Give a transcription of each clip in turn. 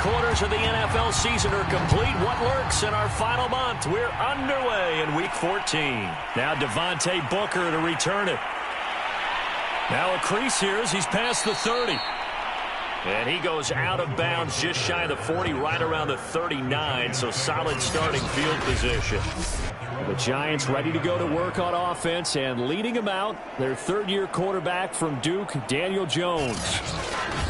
quarters of the NFL season are complete. What lurks in our final month? We're underway in Week 14. Now Devontae Booker to return it. Now a crease here as he's past the 30. And he goes out of bounds just shy of the 40, right around the 39, so solid starting field position. The Giants ready to go to work on offense, and leading them out, their third-year quarterback from Duke, Daniel Jones.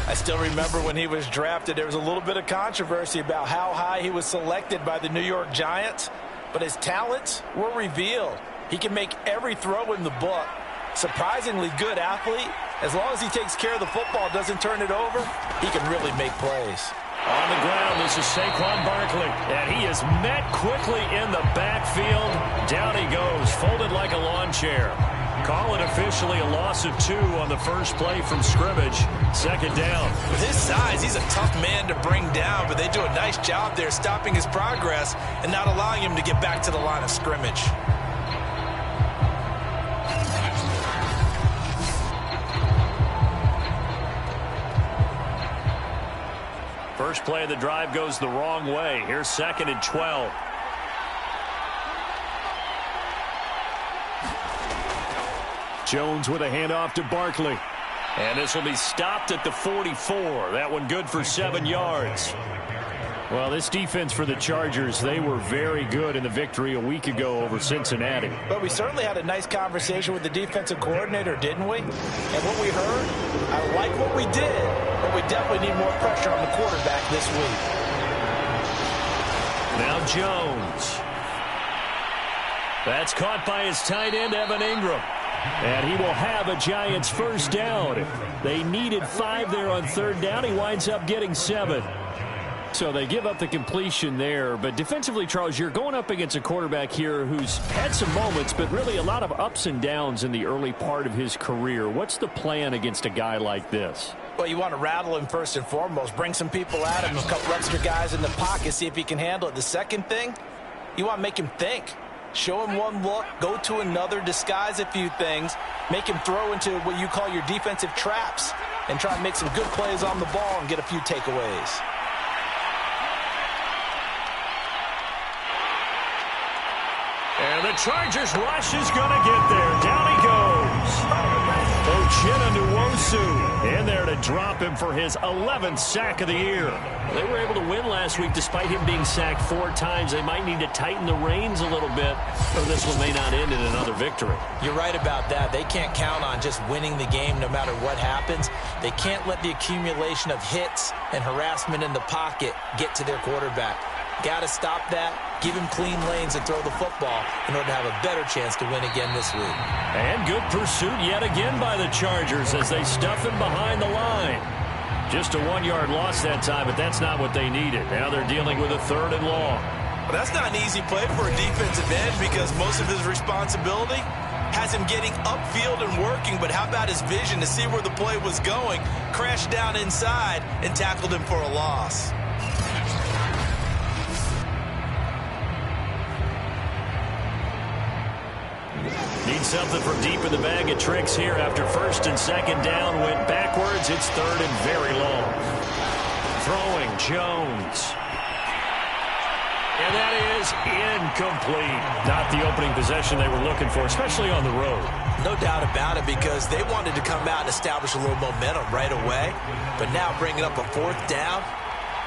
I still remember when he was drafted, there was a little bit of controversy about how high he was selected by the New York Giants, but his talents were revealed. He can make every throw in the book. Surprisingly good athlete. As long as he takes care of the football, doesn't turn it over, he can really make plays. On the ground, this is Saquon Barkley, and he is met quickly in the backfield. Down he goes, folded like a lawn chair. Call it officially a loss of 2 on the first play from scrimmage. Second down. With his size, he's a tough man to bring down, but they do a nice job there stopping his progress and not allowing him to get back to the line of scrimmage. First play of the drive goes the wrong way. Here's 2nd and 12. Jones with a handoff to Barkley. And this will be stopped at the 44. That one good for 7 yards. Well, this defense for the Chargers, they were very good in the victory a week ago over Cincinnati. But we certainly had a nice conversation with the defensive coordinator, didn't we? And what we heard, I like what we did, but we definitely need more pressure on the quarterback this week. Now Jones. That's caught by his tight end, Evan Ingram. And he will have a Giants first down. They needed 5 there on third down. He winds up getting 7. So they give up the completion there. But defensively, Charles, you're going up against a quarterback here who's had some moments, but really a lot of ups and downs in the early part of his career. What's the plan against a guy like this? Well, you want to rattle him first and foremost. Bring some people at him, a couple extra guys in the pocket, see if he can handle it. The second thing, you want to make him think. Show him one look, go to another, disguise a few things, make him throw into what you call your defensive traps, and try and make some good plays on the ball and get a few takeaways. And the Chargers rush is going to get there. Down he goes. Uchenna Nwosu in there to drop him for his 11th sack of the year. They were able to win last week despite him being sacked 4 times. They might need to tighten the reins a little bit, or this one may not end in another victory. You're right about that. They can't count on just winning the game no matter what happens. They can't let the accumulation of hits and harassment in the pocket get to their quarterback. Got to stop that, give him clean lanes and throw the football in order to have a better chance to win again this week. And good pursuit yet again by the Chargers as they stuff him behind the line. Just a 1-yard loss that time, but that's not what they needed. Now they're dealing with a 3rd and long. Well, that's not an easy play for a defensive end because most of his responsibility has him getting upfield and working, but how about his vision to see where the play was going, crashed down inside, and tackled him for a loss. Need something from deep in the bag of tricks here after 1st and 2nd down. Went backwards. It's 3rd and very long. Throwing Jones. And that is incomplete. Not the opening possession they were looking for, especially on the road. No doubt about it because they wanted to come out and establish a little momentum right away. But now bringing up a 4th down,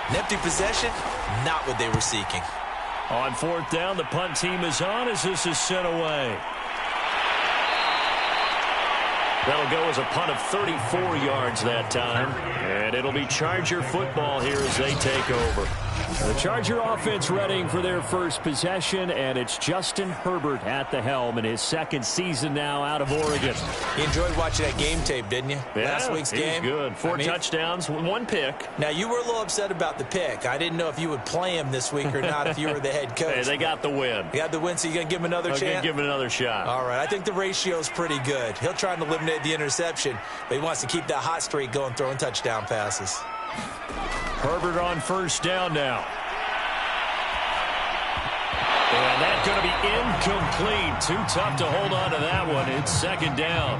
an empty possession, not what they were seeking. On 4th down, the punt team is on as this is sent away. That'll go as a punt of 34 yards that time. And it'll be Charger football here as they take over. The Charger offense readying for their first possession, and it's Justin Herbert at the helm in his 2nd season now out of Oregon. You enjoyed watching that game tape, didn't you? Yeah, Last week's game. Good. 4 touchdowns, 1 pick. Now, you were a little upset about the pick. I didn't know if you would play him this week or not if you were the head coach. Hey, they got the win. You got the win, so you're going to give him another chance? I'm going to give him another shot. All right. I think the ratio's pretty good. He'll try and eliminate the interception, but he wants to keep that hot streak going, throwing touchdown passes. Herbert on 1st down now. And that's going to be incomplete. Too tough to hold on to that one. It's 2nd down.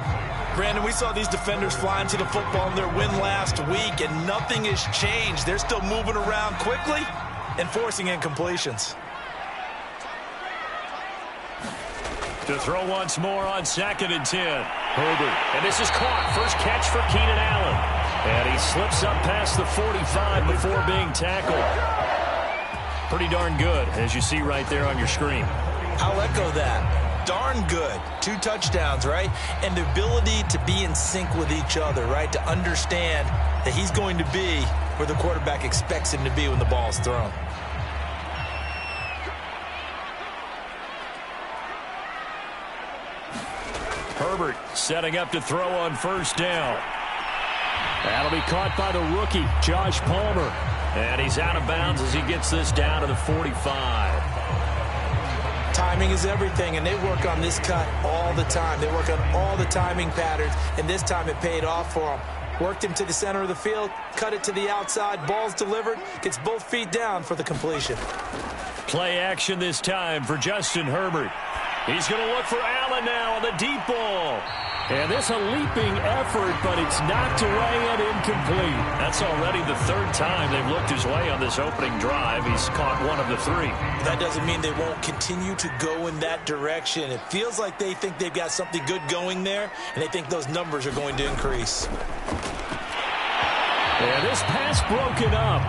Brandon, we saw these defenders flying to the football in their win last week, and nothing has changed. They're still moving around quickly and forcing incompletions. To throw once more on 2nd and 10. Herbert. And this is caught. First catch for Keenan Allen. And he slips up past the 45 before being tackled. Pretty darn good, as you see right there on your screen. I'll echo that. Darn good. 2 touchdowns, right? And the ability to be in sync with each other, right? To understand that he's going to be where the quarterback expects him to be when the ball is thrown. Herbert setting up to throw on 1st down. That'll be caught by the rookie, Josh Palmer. And he's out of bounds as he gets this down to the 45. Timing is everything, and they work on this cut all the time. They work on all the timing patterns, and this time it paid off for him. Worked him to the center of the field, cut it to the outside, ball's delivered, gets both feet down for the completion. Play action this time for Justin Herbert. He's going to look for Allen now on the deep ball. And this a leaping effort, but it's knocked away and incomplete. That's already the 3rd time they've looked his way on this opening drive. He's caught 1 of the 3. That doesn't mean they won't continue to go in that direction. It feels like they think they've got something good going there, and they think those numbers are going to increase. And this pass broken up.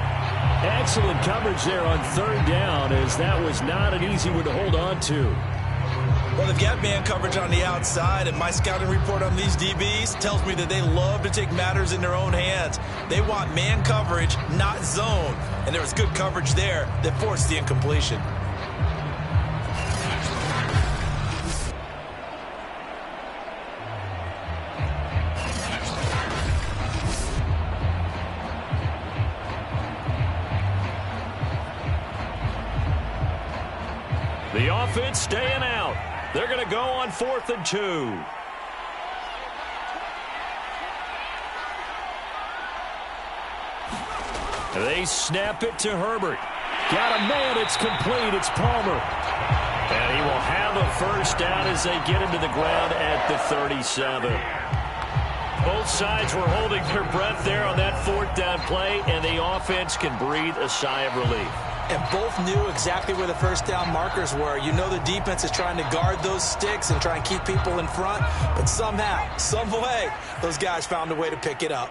Excellent coverage there on 3rd down, as that was not an easy one to hold on to. Well, they've got man coverage on the outside, and my scouting report on these DBs tells me that they love to take matters in their own hands. They want man coverage, not zone. And there was good coverage there that forced the incompletion. The offense staying out. They're going to go on 4th and 2. They snap it to Herbert. Got a man. It's complete. It's Palmer. And he will have a 1st down as they get into the ground at the 37. Both sides were holding their breath there on that 4th down play, and the offense can breathe a sigh of relief. And both knew exactly where the 1st down markers were. You know the defense is trying to guard those sticks and try and keep people in front. But somehow, some way, those guys found a way to pick it up.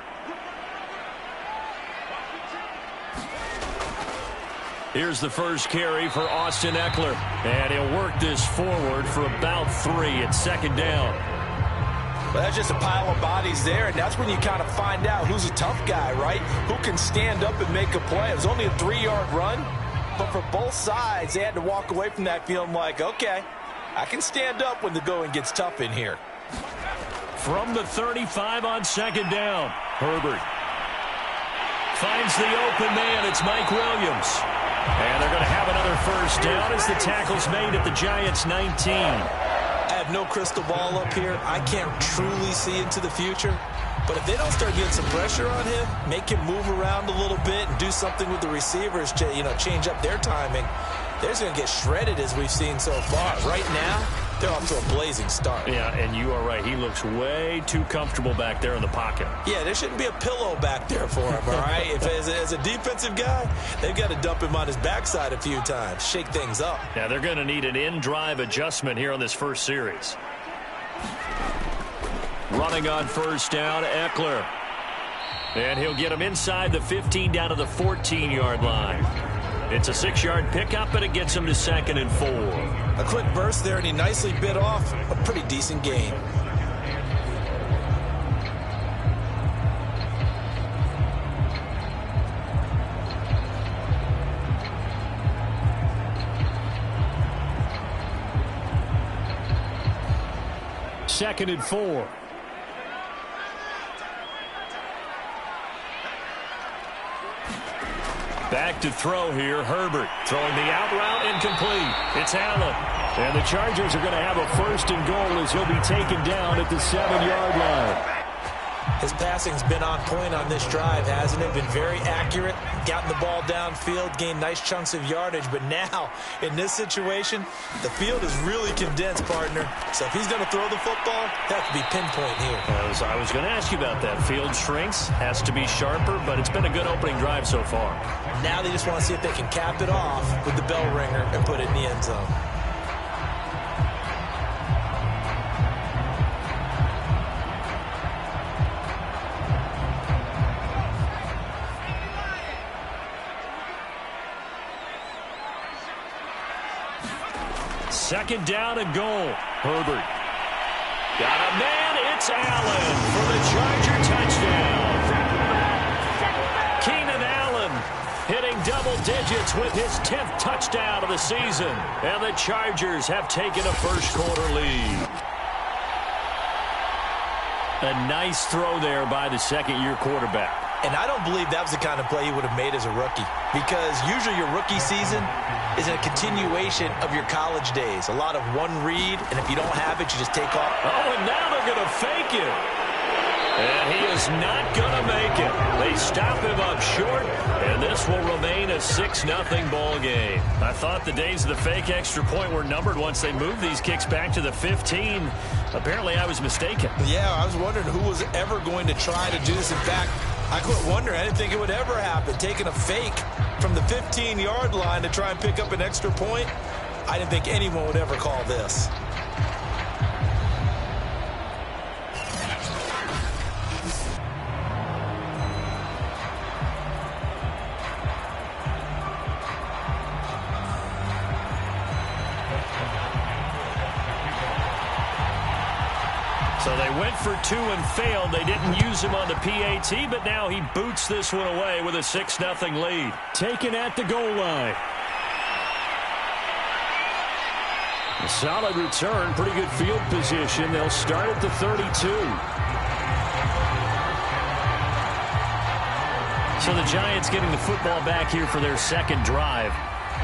Here's the first carry for Austin Eckler. And he'll work this forward for about 3 at 2nd down. Well, that's just a pile of bodies there, and that's when you kind of find out who's a tough guy, right? Who can stand up and make a play. It was only a 3-yard run. But for both sides, they had to walk away from that feeling like, okay, I can stand up when the going gets tough in here. From the 35 on 2nd down, Herbert finds the open man. It's Mike Williams. And they're going to have another 1st down as the tackle's made at the Giants' 19. I have no crystal ball up here. I can't truly see into the future. But if they don't start getting some pressure on him, make him move around a little bit and do something with the receivers, change up their timing, they're just going to get shredded as we've seen so far. Right now, they're off to a blazing start. Yeah, and you are right. He looks way too comfortable back there in the pocket. Yeah, there shouldn't be a pillow back there for him, all right? If as a defensive guy, they've got to dump him on his backside a few times, shake things up. Yeah, they're going to need an in-drive adjustment here on this first series. Running on 1st down, Eckler. And he'll get him inside the 15 down to the 14-yard line. It's a 6-yard pickup, and it gets him to 2nd and 4. A quick burst there, and he nicely bit off a pretty decent gain. Second and 4. Back to throw here, Herbert. Throwing the out route, incomplete. It's Allen. And the Chargers are going to have a 1st and goal as he'll be taken down at the 7-yard line. His passing's been on point on this drive, hasn't it? Been very accurate, gotten the ball downfield, gained nice chunks of yardage. But now, in this situation, the field is really condensed, partner. So if he's going to throw the football, that could be pinpoint here. I was going to ask you about that. Field shrinks, has to be sharper, but it's been a good opening drive so far. Now they just want to see if they can cap it off with the bell ringer and put it in the end zone. Second down and goal. Herbert. Got a man. It's Allen for the Charger touchdown. Keenan Allen hitting double digits with his 10th touchdown of the season. And the Chargers have taken a first quarter lead. A nice throw there by the second-year quarterback. And I don't believe that was the kind of play he would have made as a rookie, because usually your rookie season is a continuation of your college days. A lot of one read, and if you don't have it, you just take off. Oh, and now they're going to fake it. And he is not going to make it. They stop him up short, and this will remain a 6-0 ball game. I thought the days of the fake extra point were numbered once they moved these kicks back to the 15. Apparently, I was mistaken. Yeah, I was wondering who was ever going to try to do this. In fact, I quit wondering. I didn't think it would ever happen. Taking a fake from the 15-yard line to try and pick up an extra point, I didn't think anyone would ever call this. So they went for two and failed. They didn't use him on the PAT, but now he boots this one away with a 6-0 lead. Taken at the goal line. A solid return, pretty good field position. They'll start at the 32. So the Giants getting the football back here for their second drive,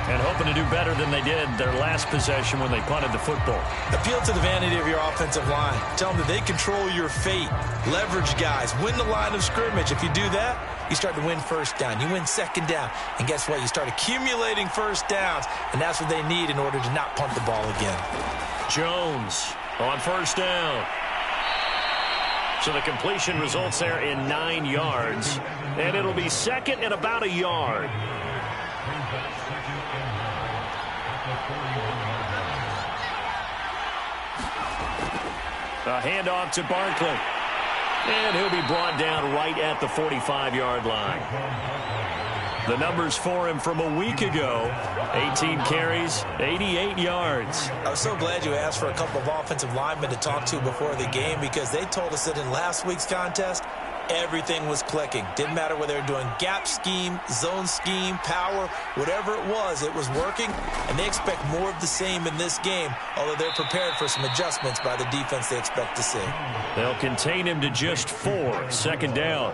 and hoping to do better than they did their last possession when they punted the football. Appeal to the vanity of your offensive line. Tell them that they control your fate. Leverage guys. Win the line of scrimmage. If you do that, you start to win first down. You win second down. And guess what? You start accumulating first downs. And that's what they need in order to not punt the ball again. Jones on first down. So the completion results there in 9 yards. And it'll be second and about a yard. A handoff to Barkley. And he'll be brought down right at the 45-yard line. The numbers for him from a week ago: 18 carries, 88 yards. I was so glad you asked for a couple of offensive linemen to talk to before the game, because they told us that in last week's contest, everything was clicking. Didn't matter whether they were doing gap scheme, zone scheme, power, whatever it was working. And they expect more of the same in this game, although they're prepared for some adjustments by the defense they expect to see. They'll contain him to just 4. Second down.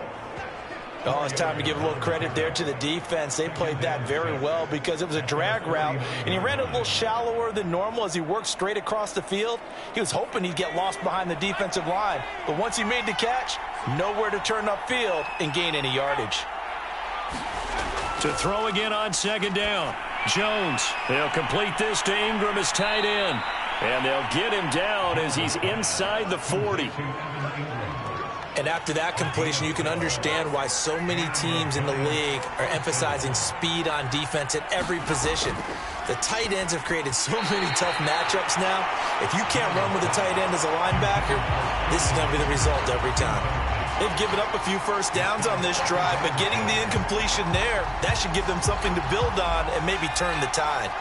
Oh, it's time to give a little credit there to the defense. They played that very well, because it was a drag route, and he ran it a little shallower than normal as he worked straight across the field. He was hoping he'd get lost behind the defensive line, but once he made the catch, nowhere to turn upfield and gain any yardage. To throw again on second down. Jones. They'll complete this to Ingram as tight end, and they'll get him down as he's inside the 40. And after that completion, you can understand why so many teams in the league are emphasizing speed on defense at every position. The tight ends have created so many tough matchups now. If you can't run with a tight end as a linebacker, this is going to be the result every time. They've given up a few first downs on this drive, but getting the incompletion there, that should give them something to build on and maybe turn the tide.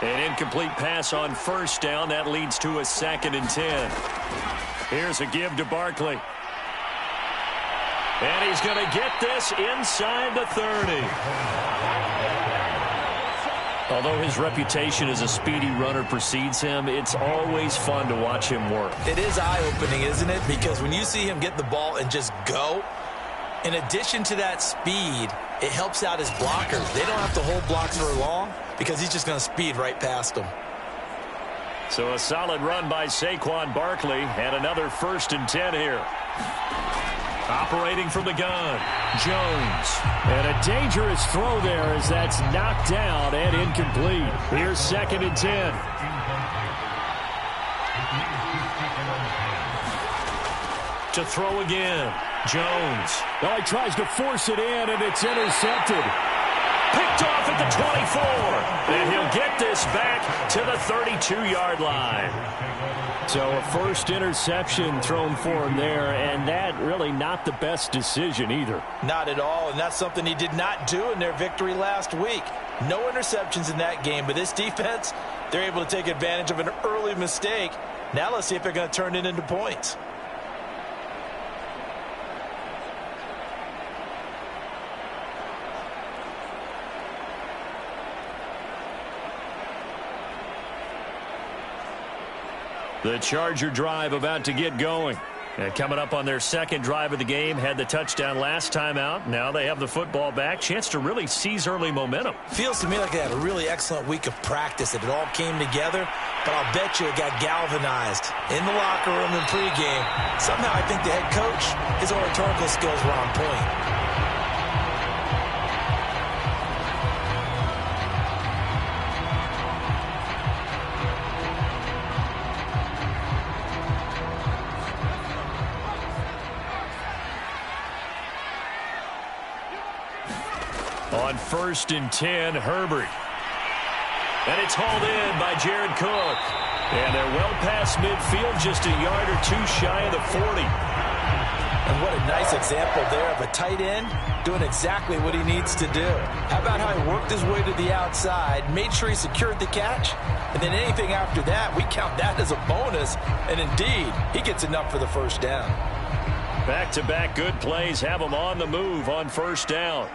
An incomplete pass on first down. That leads to a 2nd and 10. Here's a give to Barkley. And he's going to get this inside the 30. Although his reputation as a speedy runner precedes him, it's always fun to watch him work. It is eye-opening, isn't it? Because when you see him get the ball and just go, in addition to that speed, it helps out his blockers. They don't have to hold blocks for long because he's just going to speed right past them. So a solid run by Saquon Barkley, and another 1st and 10 here. Operating from the gun, Jones. And a dangerous throw there as that's knocked down and incomplete. Here's 2nd and 10. To throw again, Jones. Oh, he tries to force it in, and it's intercepted. Picked off at the 24. And he'll get this back to the 32-yard line. So a first interception thrown for him there, and that really not the best decision either. Not at all, and that's something he did not do in their victory last week. No interceptions in that game, but this defense, they're able to take advantage of an early mistake. Now let's see if they're going to turn it into points. The Charger drive about to get going. And coming up on their second drive of the game, had the touchdown last time out. Now they have the football back. Chance to really seize early momentum. Feels to me like they had a really excellent week of practice, that it all came together. But I'll bet you it got galvanized in the locker room in pregame. Somehow I think the head coach, his oratorical skills were on point. On 1st and 10, Herbert. And it's hauled in by Jared Cook. And they're well past midfield, just a yard or two shy of the 40. And what a nice example there of a tight end doing exactly what he needs to do. How about how he worked his way to the outside, made sure he secured the catch, and then anything after that, we count that as a bonus. And indeed, he gets enough for the first down. Back-to-back good plays have him on the move on 1st down.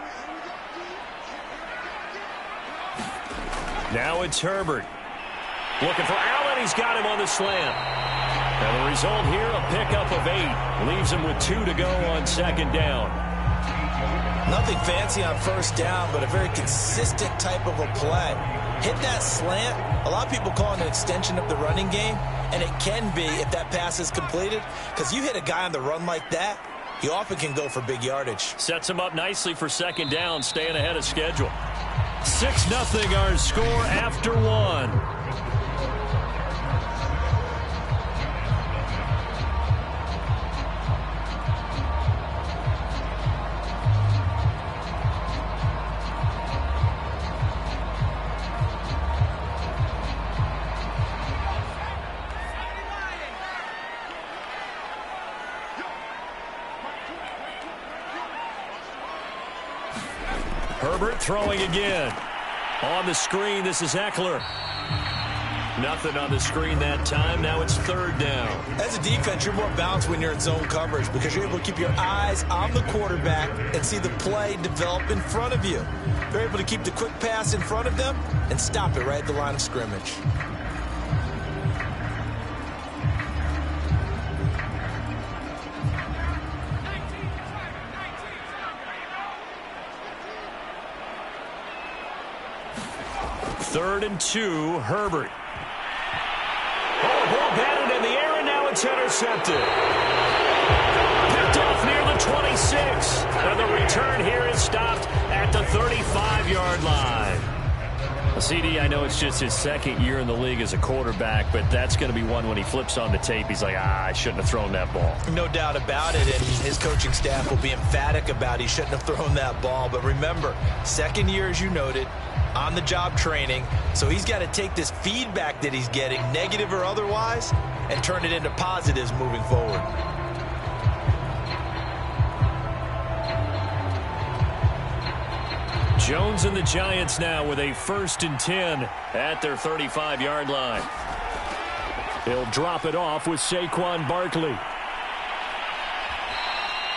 Now it's Herbert. Looking for Allen. He's got him on the slant. And the result here, a pickup of 8. Leaves him with 2 to go on 2nd down. Nothing fancy on 1st down, but a very consistent type of a play. Hit that slant. A lot of people call it an extension of the running game, and it can be if that pass is completed, because you hit a guy on the run like that, he often can go for big yardage. Sets him up nicely for 2nd down, staying ahead of schedule. 6-0 our score after 1. Herbert throwing again. On the screen, this is Eckler. Nothing on the screen that time. Now it's 3rd down. As a defense, you're more balanced when you're in zone coverage because you're able to keep your eyes on the quarterback and see the play develop in front of you. You're able to keep the quick pass in front of them and stop it right at the line of scrimmage. Third and 2, Herbert. Oh, ball batted in the air, and now it's intercepted. Picked off near the 26. And the return here is stopped at the 35-yard line. CD, I know it's just his 2nd year in the league as a quarterback, but that's going to be one when he flips on the tape, he's like, I shouldn't have thrown that ball. No doubt about it, and his coaching staff will be emphatic about he shouldn't have thrown that ball. But remember, 2nd year, as you noted, on-the-job training, so he's got to take this feedback that he's getting, negative or otherwise, and turn it into positives moving forward. Jones and the Giants now with a 1st and 10 at their 35-yard line. He'll drop it off with Saquon Barkley.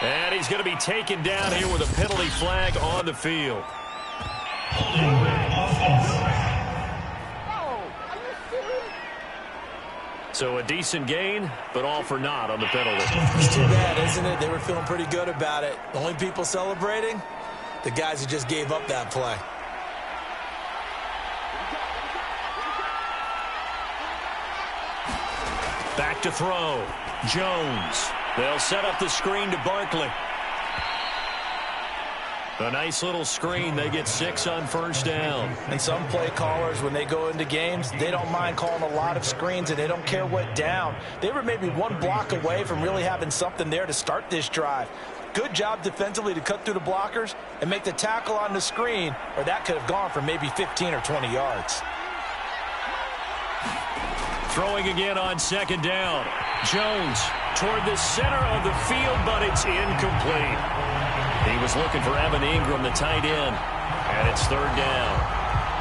And he's going to be taken down here with a penalty flag on the field. So a decent gain, but all for naught on the penalty. It's too bad, isn't it? They were feeling pretty good about it. The only people celebrating, the guys who just gave up that play. Back to throw. Jones. They'll set up the screen to Barkley. A nice little screen. They get 6 on first down. And some play callers, when they go into games, they don't mind calling a lot of screens, and they don't care what down. They were maybe one block away from really having something there to start this drive. Good job defensively to cut through the blockers and make the tackle on the screen, or that could have gone for maybe 15 or 20 yards. Throwing again on second down. Jones toward the center of the field, but it's incomplete. He was looking for Evan Ingram, the tight end, and it's third down.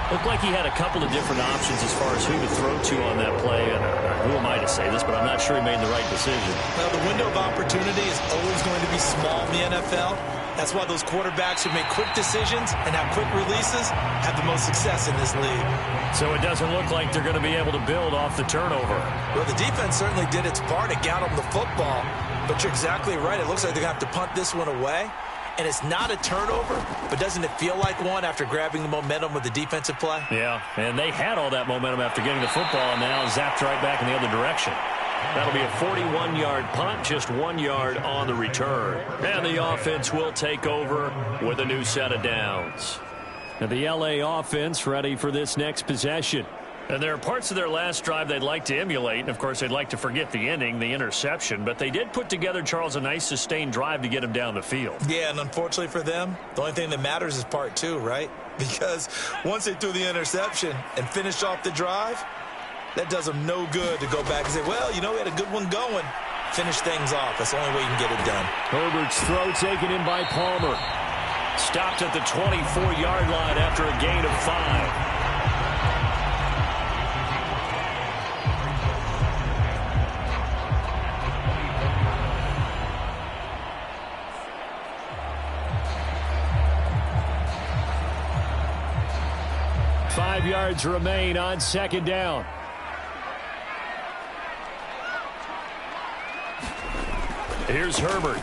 Looked like he had a couple of different options as far as who to throw to on that play. And who am I to say this, but I'm not sure he made the right decision. Well, the window of opportunity is always going to be small in the NFL. That's why those quarterbacks who make quick decisions and have quick releases have the most success in this league. So it doesn't look like they're going to be able to build off the turnover. Well, the defense certainly did its part. It got them the football. But you're exactly right. It looks like they're going to have to punt this one away. And it's not a turnover, but doesn't it feel like one after grabbing the momentum with the defensive play? Yeah, and they had all that momentum after getting the football, and now zapped right back in the other direction. That'll be a 41-yard punt, just 1 yard on the return. And the offense will take over with a new set of downs. And the LA offense ready for this next possession. And there are parts of their last drive they'd like to emulate. And, of course, they'd like to forget the ending, the interception. But they did put together, Charles, a nice sustained drive to get him down the field. Yeah, and unfortunately for them, the only thing that matters is part 2, right? Because once they threw the interception and finished off the drive, that does them no good to go back and say, well, you know, we had a good one going. Finish things off. That's the only way you can get it done. Herbert's throw taken in by Palmer. Stopped at the 24-yard line after a gain of 5. Five yards remain on second down. Here's Herbert.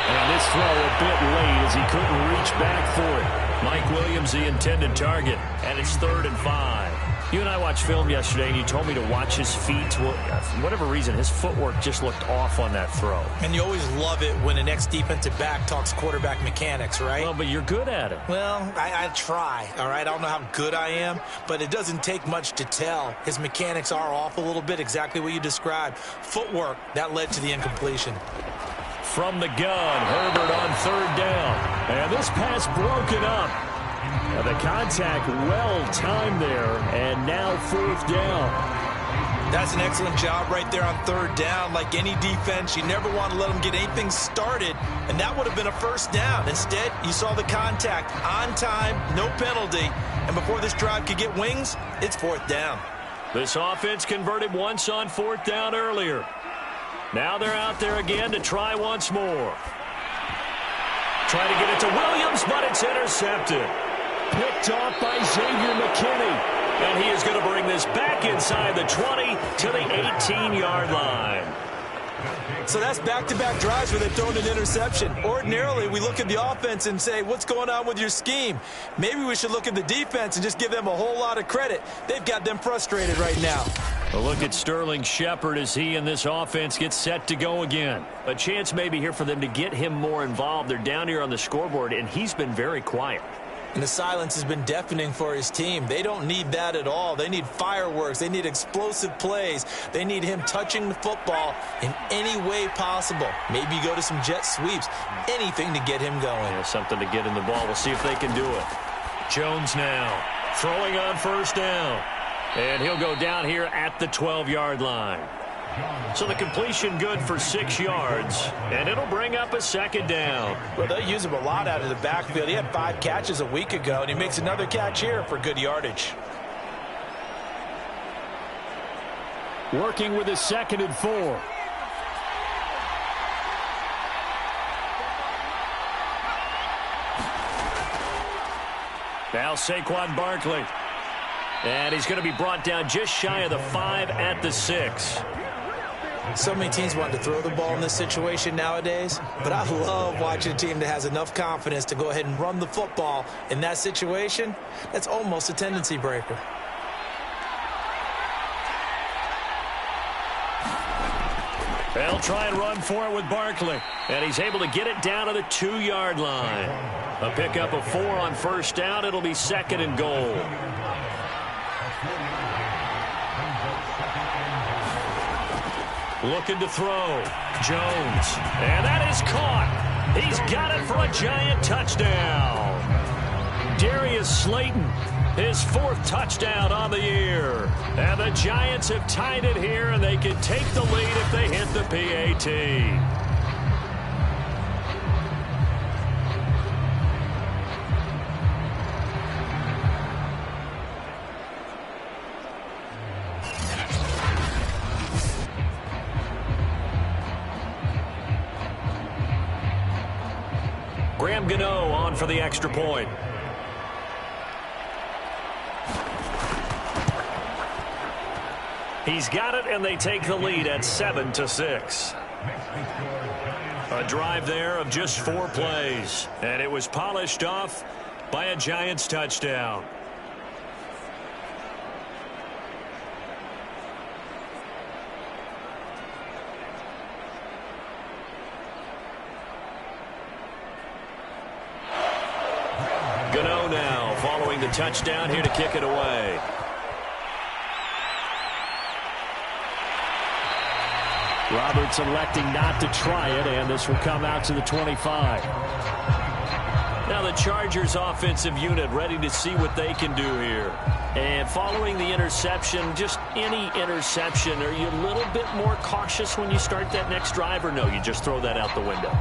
And this throw a bit late as he couldn't reach back for it. Mike Williams, the intended target, and it's 3rd and 5. You and I watched film yesterday, and you told me to watch his feet. Well, for whatever reason, his footwork just looked off on that throw. And you always love it when an ex-defensive back talks quarterback mechanics, right? Well, but you're good at it. Well, I try, all right? I don't know how good I am, but it doesn't take much to tell. His mechanics are off a little bit, exactly what you described. Footwork, that led to the incompletion. From the gun, Herbert on 3rd down. And this pass broken up. The contact well-timed there, and now 4th down. That's an excellent job right there on 3rd down. Like any defense, you never want to let them get anything started, and that would have been a 1st down. Instead, you saw the contact on time, no penalty, and before this drive could get wings, it's 4th down. This offense converted once on 4th down earlier. Now they're out there again to try once more. Try to get it to Williams, but it's intercepted. Picked off by Xavier McKinney. And he is going to bring this back inside the 20 to the 18-yard line. So that's back-to-back drives where they've thrown an interception. Ordinarily, we look at the offense and say, what's going on with your scheme? Maybe we should look at the defense and just give them a whole lot of credit. They've got them frustrated right now. A look at Sterling Shepard as he and this offense get set to go again. A chance maybe here for them to get him more involved. They're down here on the scoreboard, and he's been very quiet. And the silence has been deafening for his team. They don't need that at all. They need fireworks. They need explosive plays. They need him touching the football in any way possible. Maybe go to some jet sweeps. Anything to get him going. Yeah, something to get in the ball. We'll see if they can do it. Jones now throwing on 1st down. And he'll go down here at the 12-yard line. So the completion good for 6 yards, and it'll bring up a 2nd down. Well, they use him a lot out of the backfield. He had 5 catches a week ago, and he makes another catch here for good yardage. Working with a 2nd and 4. Now Saquon Barkley. And he's going to be brought down just shy of the 5 at the 6. So many teams want to throw the ball in this situation nowadays, but I love watching a team that has enough confidence to go ahead and run the football in that situation. That's almost a tendency breaker. They'll try and run for it with Barkley. And he's able to get it down to the 2-yard line. A pickup of 4 on first down. It'll be 2nd and goal. Looking to throw. Jones. And that is caught. He's got it for a Giant touchdown. Darius Slayton, his 4th touchdown on the year. And the Giants have tied it here, and they can take the lead if they hit the PAT. Graham Gano on for the extra point. He's got it, and they take the lead at 7-6. A drive there of just 4 plays, and it was polished off by a Giants touchdown. Gano now following the touchdown here to kick it away. Roberts electing not to try it, and this will come out to the 25. Now the Chargers offensive unit ready to see what they can do here. And following the interception, just any interception, are you a little bit more cautious when you start that next drive, or no, you just throw that out the window?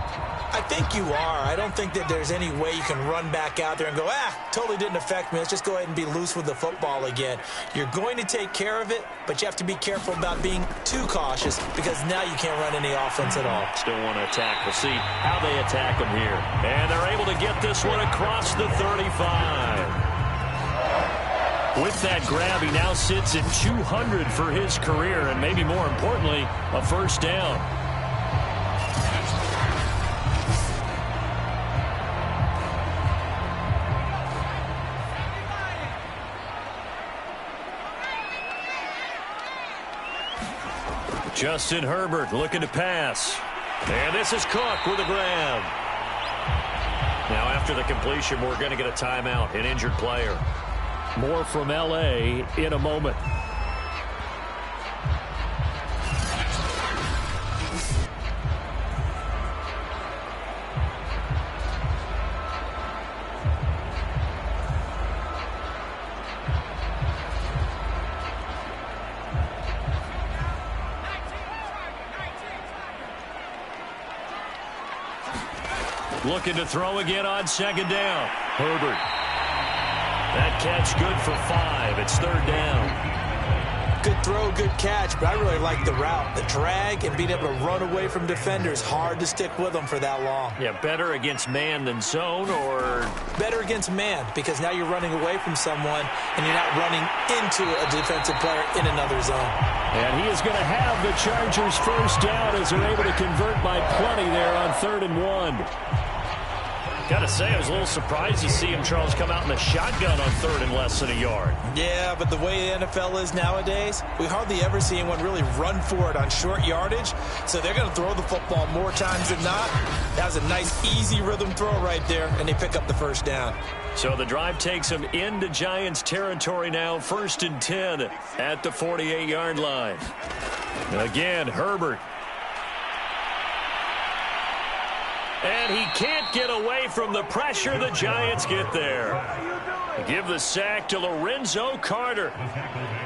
I think you are. I don't think that there's any way you can run back out there and go, totally didn't affect me. Let's just go ahead and be loose with the football again. You're going to take care of it, but you have to be careful about being too cautious because now you can't run any offense at all. Still want to attack. We'll see how they attack them here. And they're able to get this one across the 35. With that grab, he now sits at 200 for his career, and maybe more importantly, a first down. Justin Herbert looking to pass. And this is Cook with a grab. Now after the completion, we're going to get a timeout, an injured player. More from LA in a moment. Looking to throw again on 2nd down. Herbert. That catch good for 5. It's 3rd down. Good throw, good catch, but I really like the route. The drag and being able to run away from defenders. Hard to stick with them for that long. Yeah, better against man than zone, or? Better against man, because now you're running away from someone and you're not running into a defensive player in another zone. And he is going to have the Chargers first down as they're able to convert by plenty there on 3rd and 1. Got to say, I was a little surprised to see him, Charles, come out in the shotgun on 3rd and less than a yard. Yeah, but the way the NFL is nowadays, we hardly ever see anyone really run for it on short yardage. So they're going to throw the football more times than not. That was a nice, easy rhythm throw right there, and they pick up the first down. So the drive takes them into Giants territory now, 1st and 10 at the 48-yard line. Again, Herbert. And he can't get away from the pressure. The Giants get there. Give the sack to Lorenzo Carter.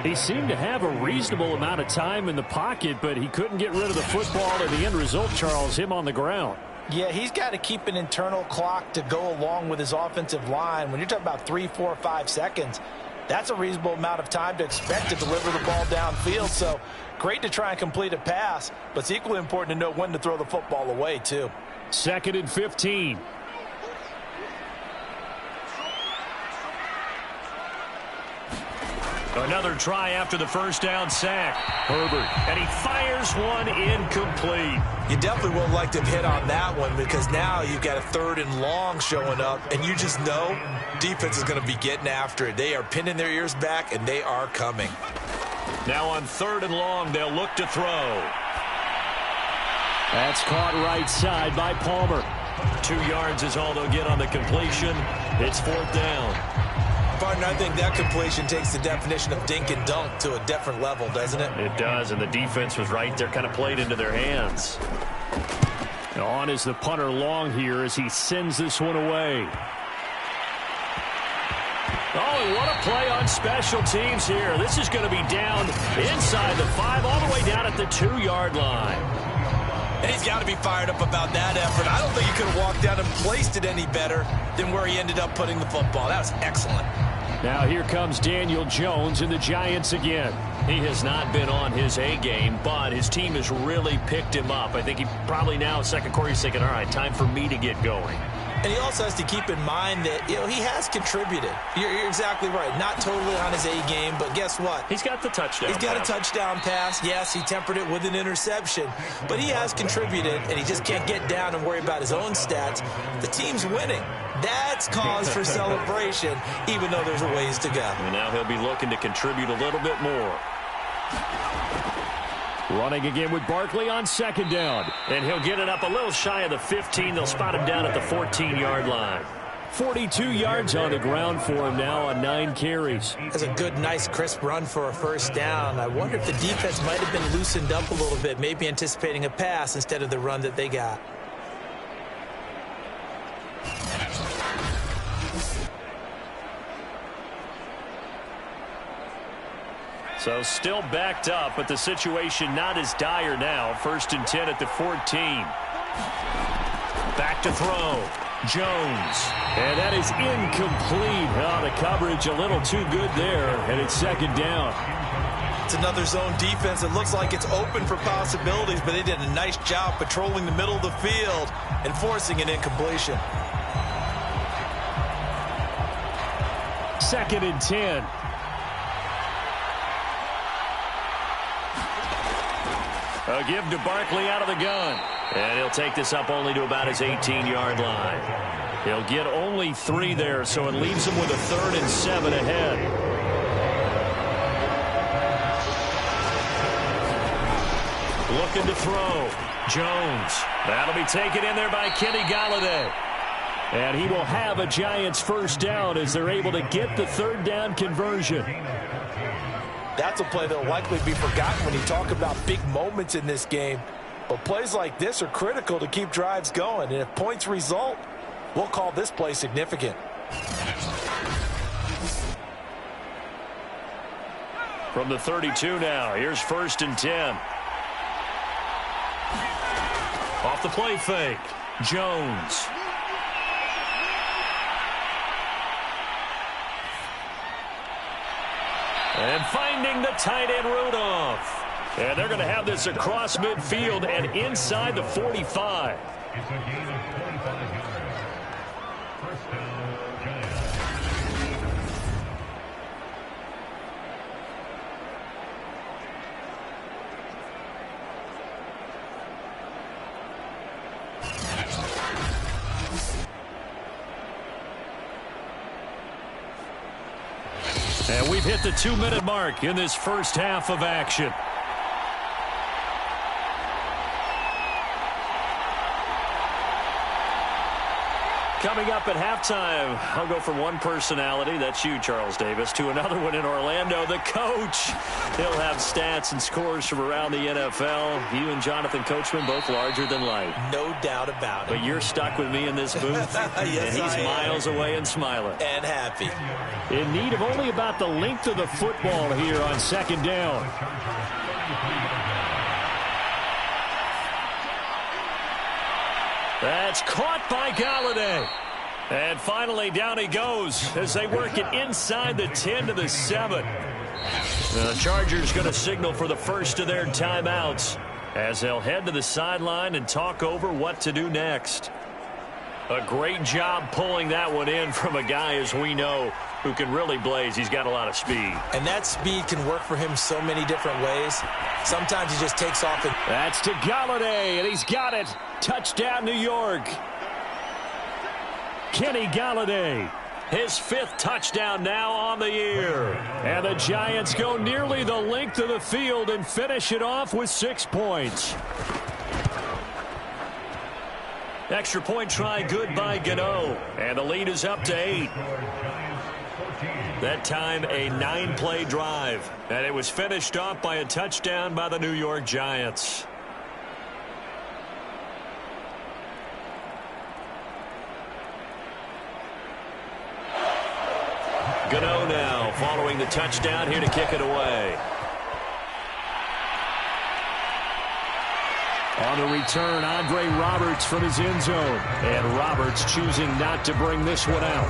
He seemed to have a reasonable amount of time in the pocket, but he couldn't get rid of the football, and the end result, Charles, him on the ground. Yeah, he's got to keep an internal clock to go along with his offensive line. When you're talking about 3, 4, 5 seconds, that's a reasonable amount of time to expect to deliver the ball downfield. So great to try and complete a pass, but it's equally important to know when to throw the football away, too. 2nd and 15. Another try after the first down sack. Herbert. And he fires one incomplete. You definitely would like to hit on that one because now you've got a 3rd and long showing up, and you just know defense is going to be getting after it. They are pinning their ears back, and they are coming. Now on 3rd and long, they'll look to throw. That's caught right side by Palmer. 2 yards is all they'll get on the completion. It's 4th down. Partner, I think that completion takes the definition of dink and dunk to a different level, doesn't it? It does, and the defense was right there, kind of played into their hands. On is the punter long here as he sends this one away. Oh, and what a play on special teams here. This is going to be down inside the 5, all the way down at the 2-yard line. And he's got to be fired up about that effort. I don't think he could have walked down and placed it any better than where he ended up putting the football. That was excellent. Now here comes Daniel Jones and the Giants again. He has not been on his A game, but his team has really picked him up. I think he probably now, second quarter, he's thinking, all right, time for me to get going. And he also has to keep in mind that, he has contributed. You're exactly right. Not totally on his A game, but guess what? He's got the touchdown He's got a touchdown pass. Yes, he tempered it with an interception. But he has contributed, and he just can't get down and worry about his own stats. The team's winning. That's cause for celebration, even though there's a ways to go. And now he'll be looking to contribute a little bit more. Running again with Barkley on 2nd down. And he'll get it up a little shy of the 15. They'll spot him down at the 14-yard line. 42 yards on the ground for him now on 9 carries. That's a good, nice, crisp run for a 1st down. I wonder if the defense might have been loosened up a little bit, maybe anticipating a pass instead of the run that they got. So still backed up, but the situation not as dire now. 1st and 10 at the 14. Back to throw. Jones. And that is incomplete. Oh, the coverage a little too good there, and it's 2nd down. It's another zone defense. It looks like it's open for possibilities, but they did a nice job patrolling the middle of the field and forcing an incompletion. 2nd and 10. A give to Barkley out of the gun. And he'll take this up only to about his 18-yard line. He'll get only 3 there, so it leaves him with a 3rd and 7 ahead. Looking to throw. Jones. That'll be taken in there by Kenny Golladay. And he will have a Giants 1st down as they're able to get the 3rd down conversion. That's a play that will likely be forgotten when you talk about big moments in this game. But plays like this are critical to keep drives going. And if points result, we'll call this play significant. From the 32 now, here's 1st and 10. Off the play fake. Jones. And finding the tight end Rudolph. And they're going to have this across midfield and inside the 45. It's a gain of 25 yards. 1st down, Giants. And we've hit the 2-minute mark in this 1st half of action. Coming up at halftime, I'll go from one personality, that's you, Charles Davis, to another one in Orlando, the coach. He'll have stats and scores from around the NFL. You and Jonathan Coachman, both larger than life. No doubt about it. But you're stuck with me in this booth, yes, and he's miles away and smiling. And happy. In need of only about the length of the football here on 2nd down. That's caught by Golladay. And finally down he goes as they work it inside the 10 to the 7. The Chargers going to signal for the first of their timeouts as they'll head to the sideline and talk over what to do next. A great job pulling that one in from a guy, as we know, who can really blaze. He's got a lot of speed. And that speed can work for him so many different ways. Sometimes he just takes off. That's to Golladay, and he's got it. Touchdown, New York. Kenny Golladay, his 5th touchdown now on the year. And the Giants go nearly the length of the field and finish it off with 6 points. Extra point try good by Gano. And the lead is up to 8. That time a 9-play drive. And it was finished off by a touchdown by the New York Giants. Gano now following the touchdown here to kick it away. On the return, Andre Roberts from his end zone. And Roberts choosing not to bring this one out.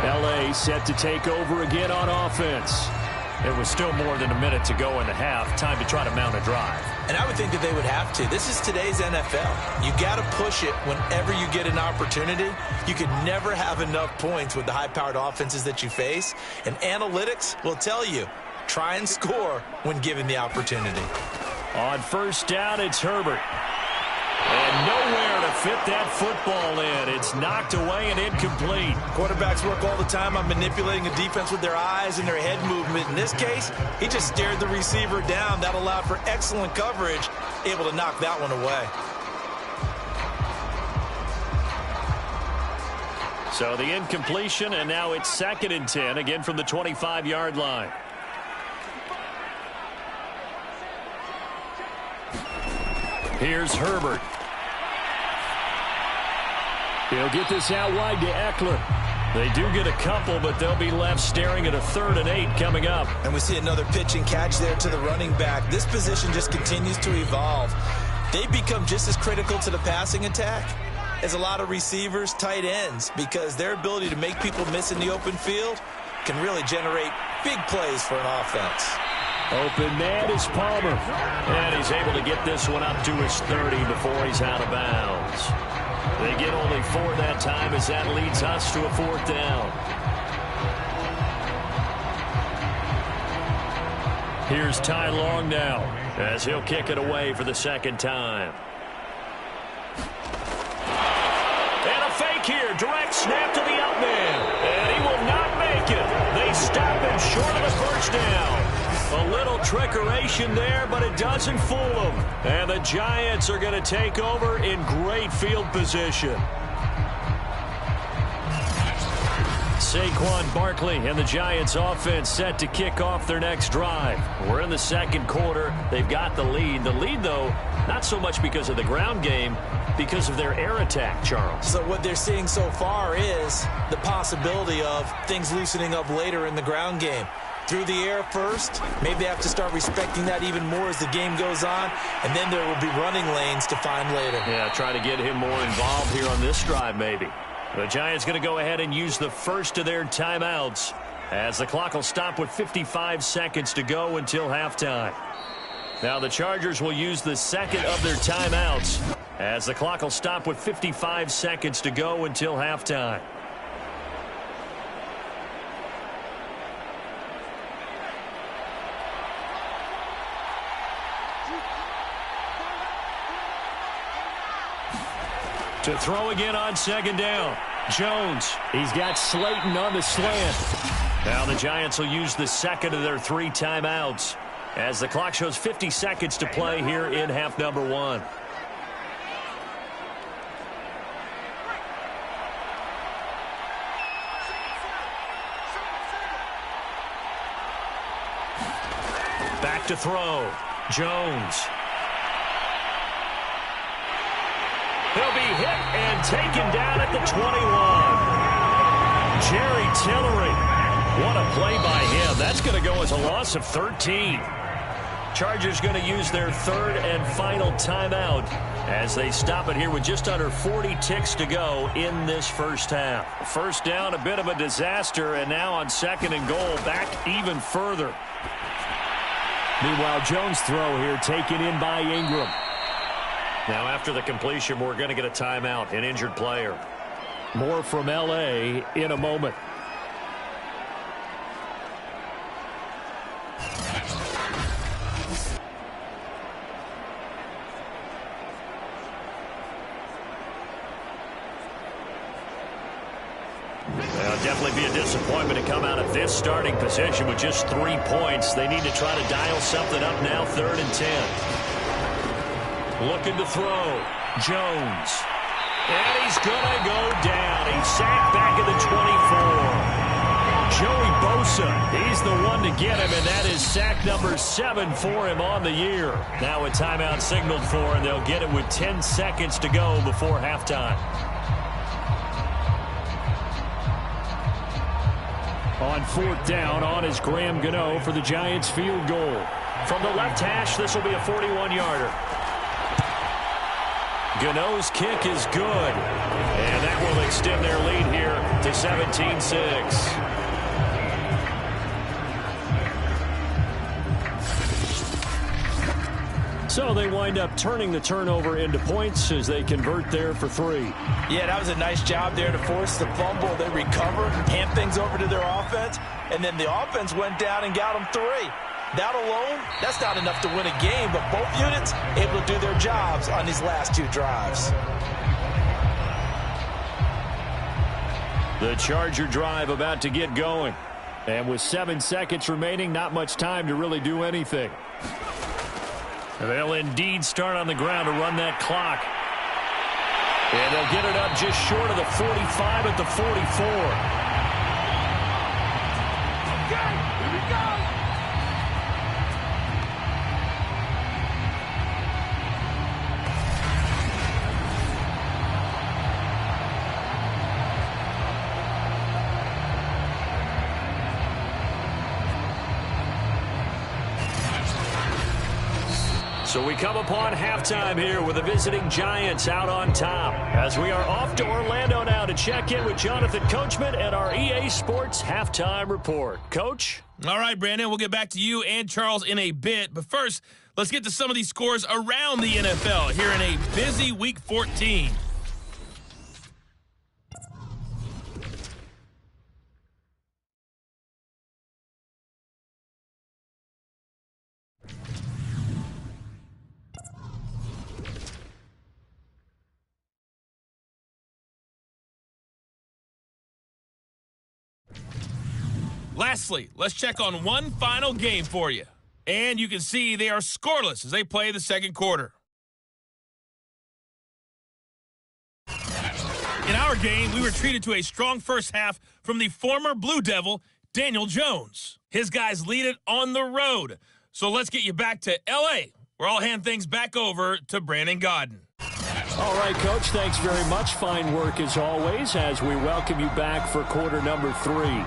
LA set to take over again on offense. It was still more than a minute to go in the half. Time to try to mount a drive. And I would think that they would have to. This is today's NFL. You got to push it whenever you get an opportunity. You could never have enough points with the high-powered offenses that you face. And analytics will tell you, try and score when given the opportunity. On first down, it's Herbert. And nowhere to fit that football in. It's knocked away and incomplete. Quarterbacks work all the time on manipulating a defense with their eyes and their head movement. In this case, he just stared the receiver down. That allowed for excellent coverage, able to knock that one away. So the incompletion, and now it's 2nd and 10, again from the 25-yard line. Here's Herbert. He'll get this out wide to Eckler. They do get a couple, but they'll be left staring at a 3rd and 8 coming up. And we see another pitch and catch there to the running back. This position just continues to evolve. They become just as critical to the passing attack as a lot of receivers, tight ends, because their ability to make people miss in the open field can really generate big plays for an offense. Open man is Palmer. And he's able to get this one up to his 30 before he's out of bounds. They get only 4 that time as that leads us to a 4th down. Here's Ty Long now as he'll kick it away for the 2nd time. And a fake here. Direct snap to the out man. And he will not make it. They stop him short of the first down. A little trickeration there, but it doesn't fool them. And the Giants are going to take over in great field position. Saquon Barkley and the Giants offense set to kick off their next drive. We're in the 2nd quarter. They've got the lead. The lead, though, not so much because of the ground game, because of their air attack, Charles. So what they're seeing so far is the possibility of things loosening up later in the ground game. Through the air first, maybe they have to start respecting that even more as the game goes on, and then there will be running lanes to find later. Yeah, try to get him more involved here on this drive maybe. The Giants going to go ahead and use the first of their timeouts as the clock will stop with 55 seconds to go until halftime. Now the Chargers will use the 2nd of their timeouts as the clock will stop with 55 seconds to go until halftime. To throw again on 2nd down. Jones. He's got Slayton on the slant. Now the Giants will use the 2nd of their 3 timeouts as the clock shows 50 seconds to play here in half number 1. Back to throw. Jones. He'll be hit and taken down at the 21. Jerry Tillery. What a play by him. That's going to go as a loss of 13. Chargers going to use their 3rd and final timeout as they stop it here with just under 40 ticks to go in this first half. First down, a bit of a disaster, and now on 2nd and goal, back even further. Meanwhile, Jones' throw here taken in by Ingram. Now after the completion, we're going to get a timeout, an injured player. More from LA in a moment. It'll definitely be a disappointment to come out of this starting position with just 3 points. They need to try to dial something up now, 3rd and 10. Looking to throw. Jones. And he's going to go down. He's sacked back at the 24. Joey Bosa, he's the one to get him, and that is sack number 7 for him on the year. Now a timeout signaled for, and they'll get it with 10 seconds to go before halftime. On 4th down, on is Graham Gano for the Giants field goal. From the left hash, this will be a 41-yarder. Gano's kick is good, and that will extend their lead here to 17-6. So they wind up turning the turnover into points as they convert there for 3. Yeah, that was a nice job there to force the fumble. They recovered, hand things over to their offense, and then the offense went down and got them 3. That alone, that's not enough to win a game, but both units able to do their jobs on these last 2 drives. The Charger drive about to get going. And with 7 seconds remaining, not much time to really do anything. They'll indeed start on the ground to run that clock. And they'll get it up just short of the 45 at the 44. Okay, here we go. So we come upon halftime here with the visiting Giants out on top. As we are off to Orlando now to check in with Jonathan Coachman and our EA Sports Halftime Report. Coach? All right, Brandon, we'll get back to you and Charles in a bit. But first, let's get to some of these scores around the NFL here in a busy Week 14. Lastly, let's check on one final game for you. And you can see they are scoreless as they play the second quarter. In our game, we were treated to a strong first half from the former Blue Devil, Daniel Jones. His guys lead it on the road. So let's get you back to LA, where I'll hand things back over to Brandon Godden. All right, Coach, thanks very much. Fine work as always as we welcome you back for quarter number 3.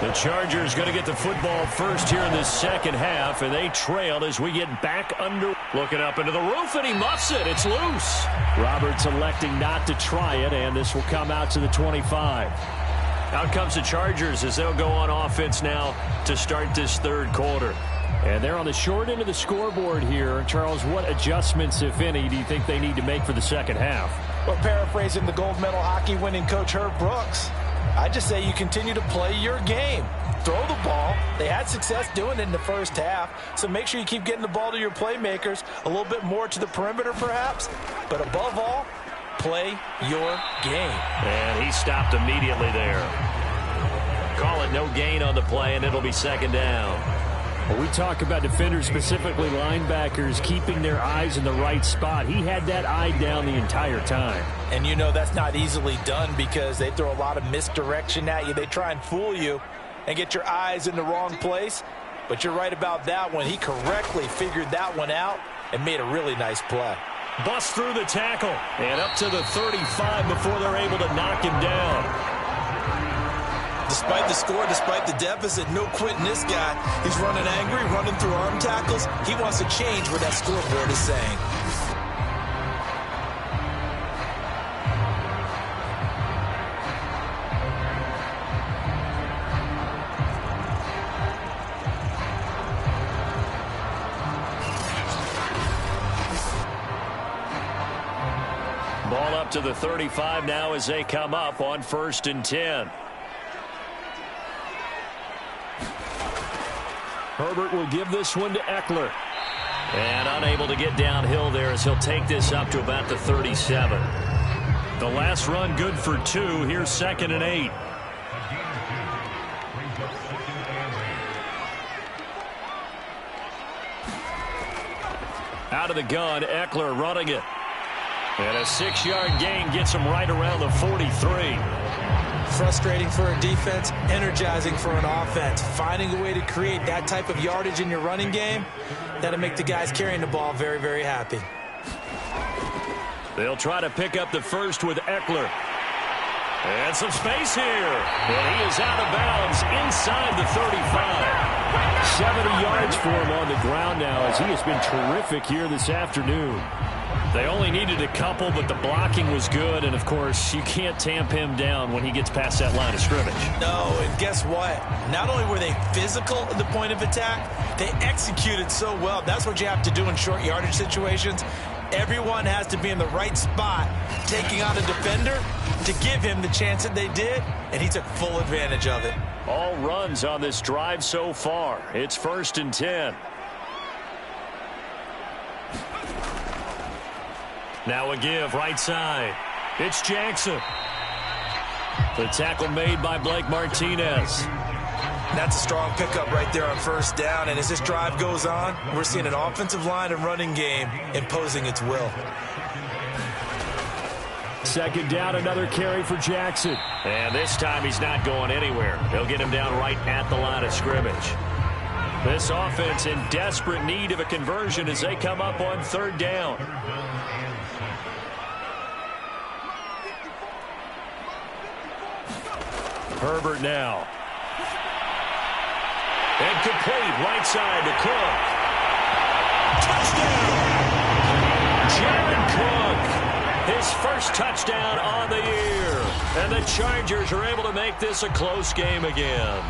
The Chargers going to get the football first here in this second half, and they trailed as we get back under. Looking up into the roof, and he muffs it. It's loose. Roberts electing not to try it, and this will come out to the 25. Out comes the Chargers as they'll go on offense now to start this third quarter. And they're on the short end of the scoreboard here. Charles, what adjustments, if any, do you think they need to make for the second half? Well, paraphrasing the gold medal hockey winning coach Herb Brooks, I just say you continue to play your game. Throw the ball. They had success doing it in the first half, so make sure you keep getting the ball to your playmakers, a little bit more to the perimeter perhaps, but above all, play your game. And he stopped immediately there. Call it no gain on the play, and it'll be second down. Well, we talk about defenders, specifically linebackers, keeping their eyes in the right spot. He had that eye down the entire time. And you know that's not easily done because they throw a lot of misdirection at you. They try and fool you and get your eyes in the wrong place. But you're right about that one. He correctly figured that one out and made a really nice play. Bust through the tackle and up to the 35 before they're able to knock him down. Despite the score, despite the deficit, no quitting this guy. He's running angry, running through arm tackles. He wants to change what that scoreboard is saying. Ball up to the 35 now as they come up on 1st and 10. Herbert will give this one to Eckler. And unable to get downhill there as he'll take this up to about the 37. The last run good for 2. Here's 2nd and 8. Out of the gun, Eckler running it. And a 6-yard gain gets him right around the 43. Frustrating for a defense, energizing for an offense. Finding a way to create that type of yardage in your running game, that'll make the guys carrying the ball very, very happy. They'll try to pick up the first with Eckler. And some space here. And he is out of bounds inside the 35. 70 yards for him on the ground now as he has been terrific here this afternoon. They only needed a couple, but the blocking was good. And, of course, you can't tamp him down when he gets past that line of scrimmage. No, and guess what? Not only were they physical at the point of attack, they executed so well. That's what you have to do in short yardage situations. Everyone has to be in the right spot, taking on a defender to give him the chance that they did, and he took full advantage of it. All runs on this drive so far. It's 1st and 10. Now a give right side. It's Jackson. The tackle made by Blake Martinez. That's a strong pickup right there on 1st down. And as this drive goes on, we're seeing an offensive line and running game imposing its will. 2nd down, another carry for Jackson. And this time he's not going anywhere. They'll get him down right at the line of scrimmage. This offense in desperate need of a conversion as they come up on 3rd down. Herbert now. And complete right side to Cook. Touchdown! Jared Cook. His first touchdown on the year. And the Chargers are able to make this a close game again.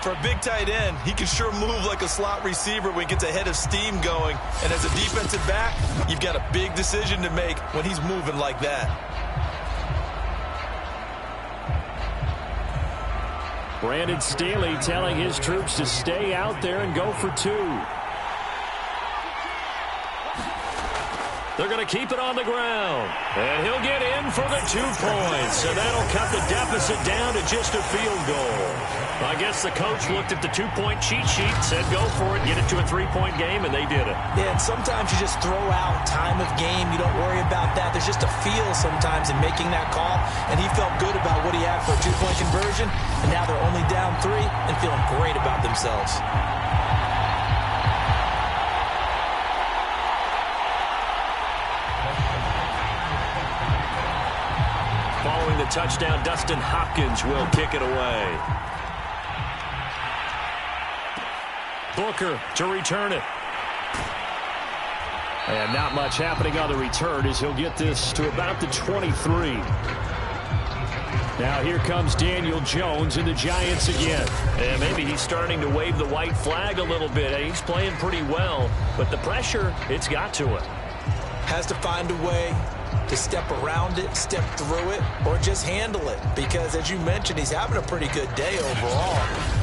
For a big tight end, he can sure move like a slot receiver when he gets a head of steam going. And as a defensive back, you've got a big decision to make when he's moving like that. Brandon Staley telling his troops to stay out there and go for 2. They're going to keep it on the ground. And he'll get in for the 2 points. And that'll cut the deficit down to just a field goal. I guess the coach looked at the 2-point cheat sheet, said go for it, get it to a 3-point game, and they did it. Yeah, and sometimes you just throw out time of game. You don't worry about that. There's just a feel sometimes in making that call. And he felt good about what he had for a 2-point conversion. And now they're only down 3 and feeling great about themselves. Following the touchdown, Dustin Hopkins will kick it away. Booker to return it. And not much happening on the return as he'll get this to about the 23. Now here comes Daniel Jones and the Giants again. And maybe he's starting to wave the white flag a little bit. He's playing pretty well, but the pressure, it's got to him. Has to find a way to step around it, step through it, or just handle it. Because, as you mentioned, he's having a pretty good day overall.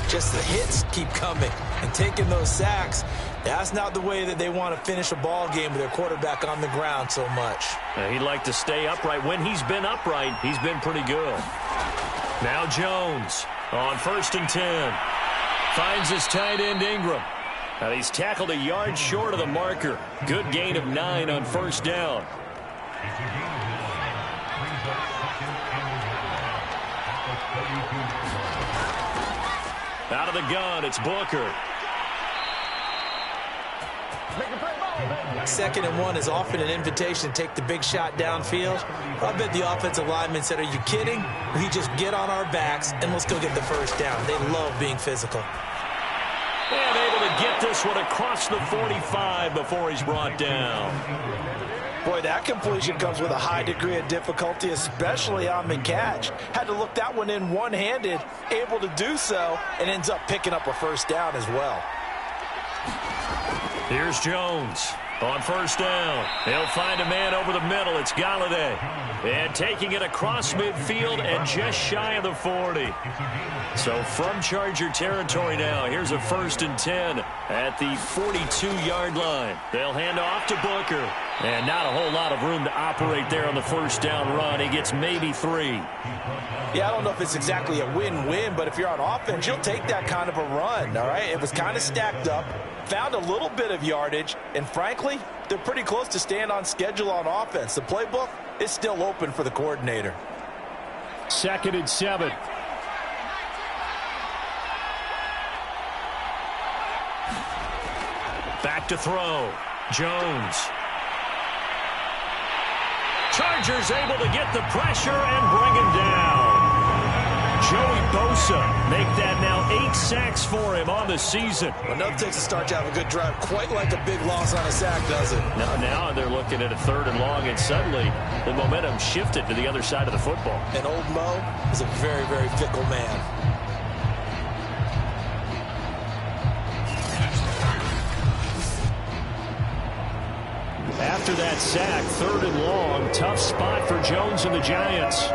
Just the hits keep coming and taking those sacks. That's not the way that they want to finish a ball game with their quarterback on the ground so much. He'd like to stay upright. When he's been upright, he's been pretty good. Now Jones on 1st and 10. Finds his tight end Ingram. Now he's tackled a yard short of the marker. Good gain of 9 on 1st down. Out of the gun, it's Booker. 2nd and 1 is often an invitation to take the big shot downfield. I bet the offensive lineman said, are you kidding? We just get on our backs and let's go get the 1st down. They love being physical. And able to get this one across the 45 before he's brought down. Boy, that completion comes with a high degree of difficulty, especially on the catch. Had to look that one in one-handed, able to do so, and ends up picking up a 1st down as well. Here's Jones on 1st down. He'll find a man over the middle. It's Galladay. And taking it across midfield and just shy of the 40. So from Charger territory now, here's a 1st and 10 at the 42-yard line. They'll hand off to Booker. And not a whole lot of room to operate there on the first down run. He gets maybe 3. Yeah, I don't know if it's exactly a win-win, but if you're on offense, you'll take that kind of a run, all right? It was kind of stacked up, found a little bit of yardage, and frankly, they're pretty close to staying on schedule on offense. The playbook is still open for the coordinator. 2nd and 7. Back to throw. Jones. Chargers able to get the pressure and bring him down. Joey Bosa make that now 8 sacks for him on the season. Well, enough takes a start to have a good drive. Quite like a big loss on a sack, does it? Now they're looking at a 3rd and long, and suddenly the momentum shifted to the other side of the football. And old Mo is a very, very fickle man. After that sack, 3rd and long, tough spot for Jones and the Giants.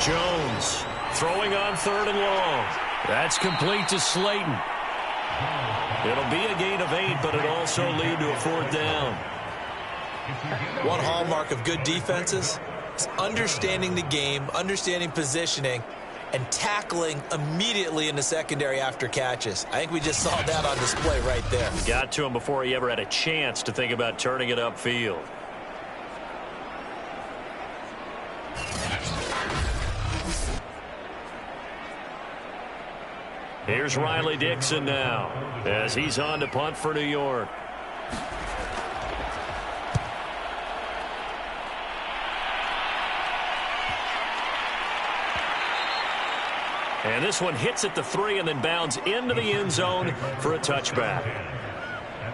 Jones throwing on 3rd and long. That's complete to Slayton. It'll be a gain of 8, but it'll also lead to a 4th down. One hallmark of good defenses is understanding the game, understanding positioning, and tackling immediately in the secondary after catches. I think we just saw that on display right there. Got to him before he ever had a chance to think about turning it upfield. Here's Riley Dixon now as he's on to punt for New York. And this one hits at the 3 and then bounds into the end zone for a touchback.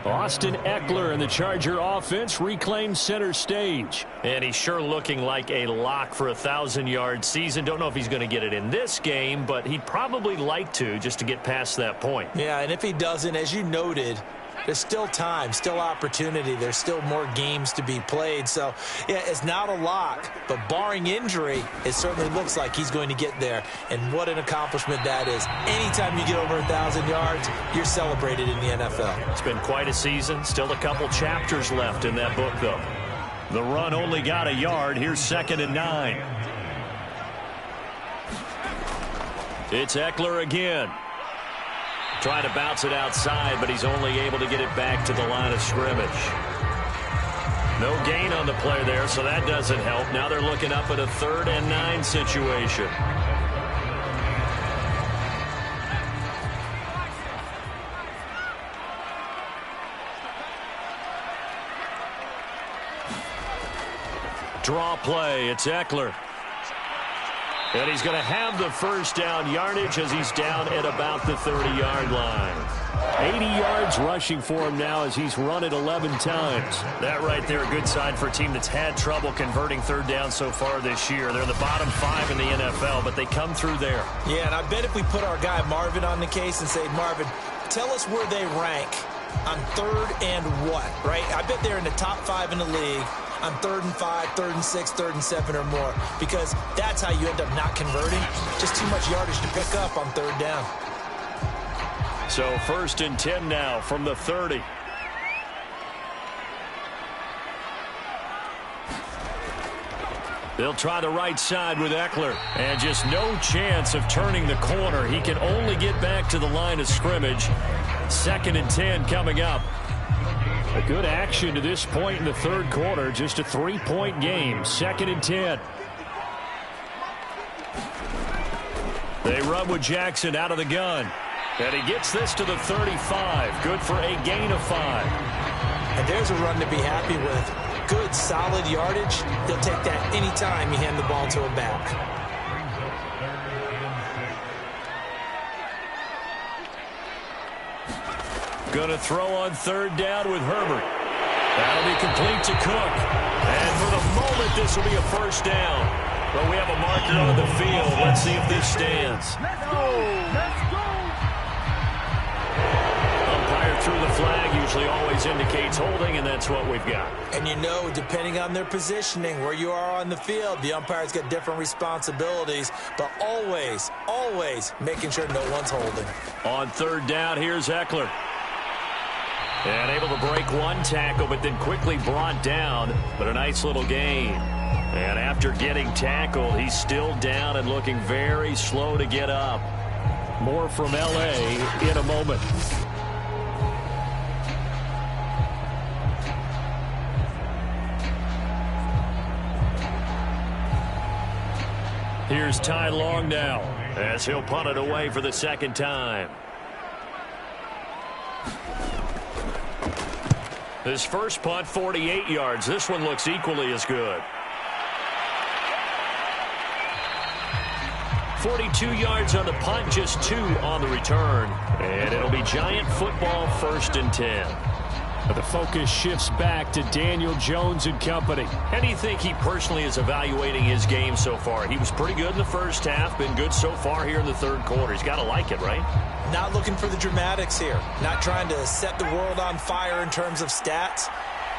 Austin Eckler and the Charger offense reclaimed center stage. And he's sure looking like a lock for a 1,000-yard season. Don't know if he's going to get it in this game, but he'd probably like to just to get past that point. Yeah, and if he doesn't, as you noted, there's still time, still opportunity. There's still more games to be played. So, yeah, it's not a lock, but barring injury, it certainly looks like he's going to get there. And what an accomplishment that is. Anytime you get over 1,000 yards, you're celebrated in the NFL. It's been quite a season. Still a couple chapters left in that book, though. The run only got a yard. Here's 2nd and 9. It's Eckler again. Trying to bounce it outside, but he's only able to get it back to the line of scrimmage. No gain on the play there, so that doesn't help. Now they're looking up at a 3rd and 9 situation. Draw play. It's Eckler. And he's going to have the first down yardage as he's down at about the 30-yard line. 80 yards rushing for him now as he's run it 11 times. That right there, a good sign for a team that's had trouble converting 3rd down so far this year. They're in the bottom 5 in the NFL, but they come through there. Yeah, and I bet if we put our guy Marvin on the case and say, Marvin, tell us where they rank on 3rd and what, right? I bet they're in the top 5 in the league on 3rd and 5, 3rd and 6, 3rd and 7 or more, because that's how you end up not converting. Just too much yardage to pick up on 3rd down. So 1st and 10 now from the 30. They'll try the right side with Eckler, and just no chance of turning the corner. He can only get back to the line of scrimmage. 2nd and 10 coming up. A good action to this point in the 3rd quarter. Just a 3-point game. 2nd and 10. They run with Jackson out of the gun. And he gets this to the 35. Good for a gain of 5. And there's a run to be happy with. Good, solid yardage. He'll take that anytime you hand the ball to him back. Going to throw on 3rd down with Herbert. That'll be complete to Cook. And for the moment, this will be a first down. But we have a marker on the field. Let's see if this stands. Let's go! Let's go! Umpire threw the flag. Usually always indicates holding, and that's what we've got. And you know, depending on their positioning, where you are on the field, the umpire's got different responsibilities. But always, always making sure no one's holding. On 3rd down, here's Eckler. And able to break one tackle, but then quickly brought down. But a nice little gain. And after getting tackled, he's still down and looking very slow to get up. More from LA in a moment. Here's Ty Long now, as he'll punt it away for the second time. His first punt, 48 yards. This one looks equally as good. 42 yards on the punt, just 2 on the return. And it'll be Giant football, 1st and 10. But the focus shifts back to Daniel Jones and company. How do you think he personally is evaluating his game so far? He was pretty good in the first half, been good so far here in the third quarter. He's got to like it, right? Not looking for the dramatics here. Not trying to set the world on fire in terms of stats.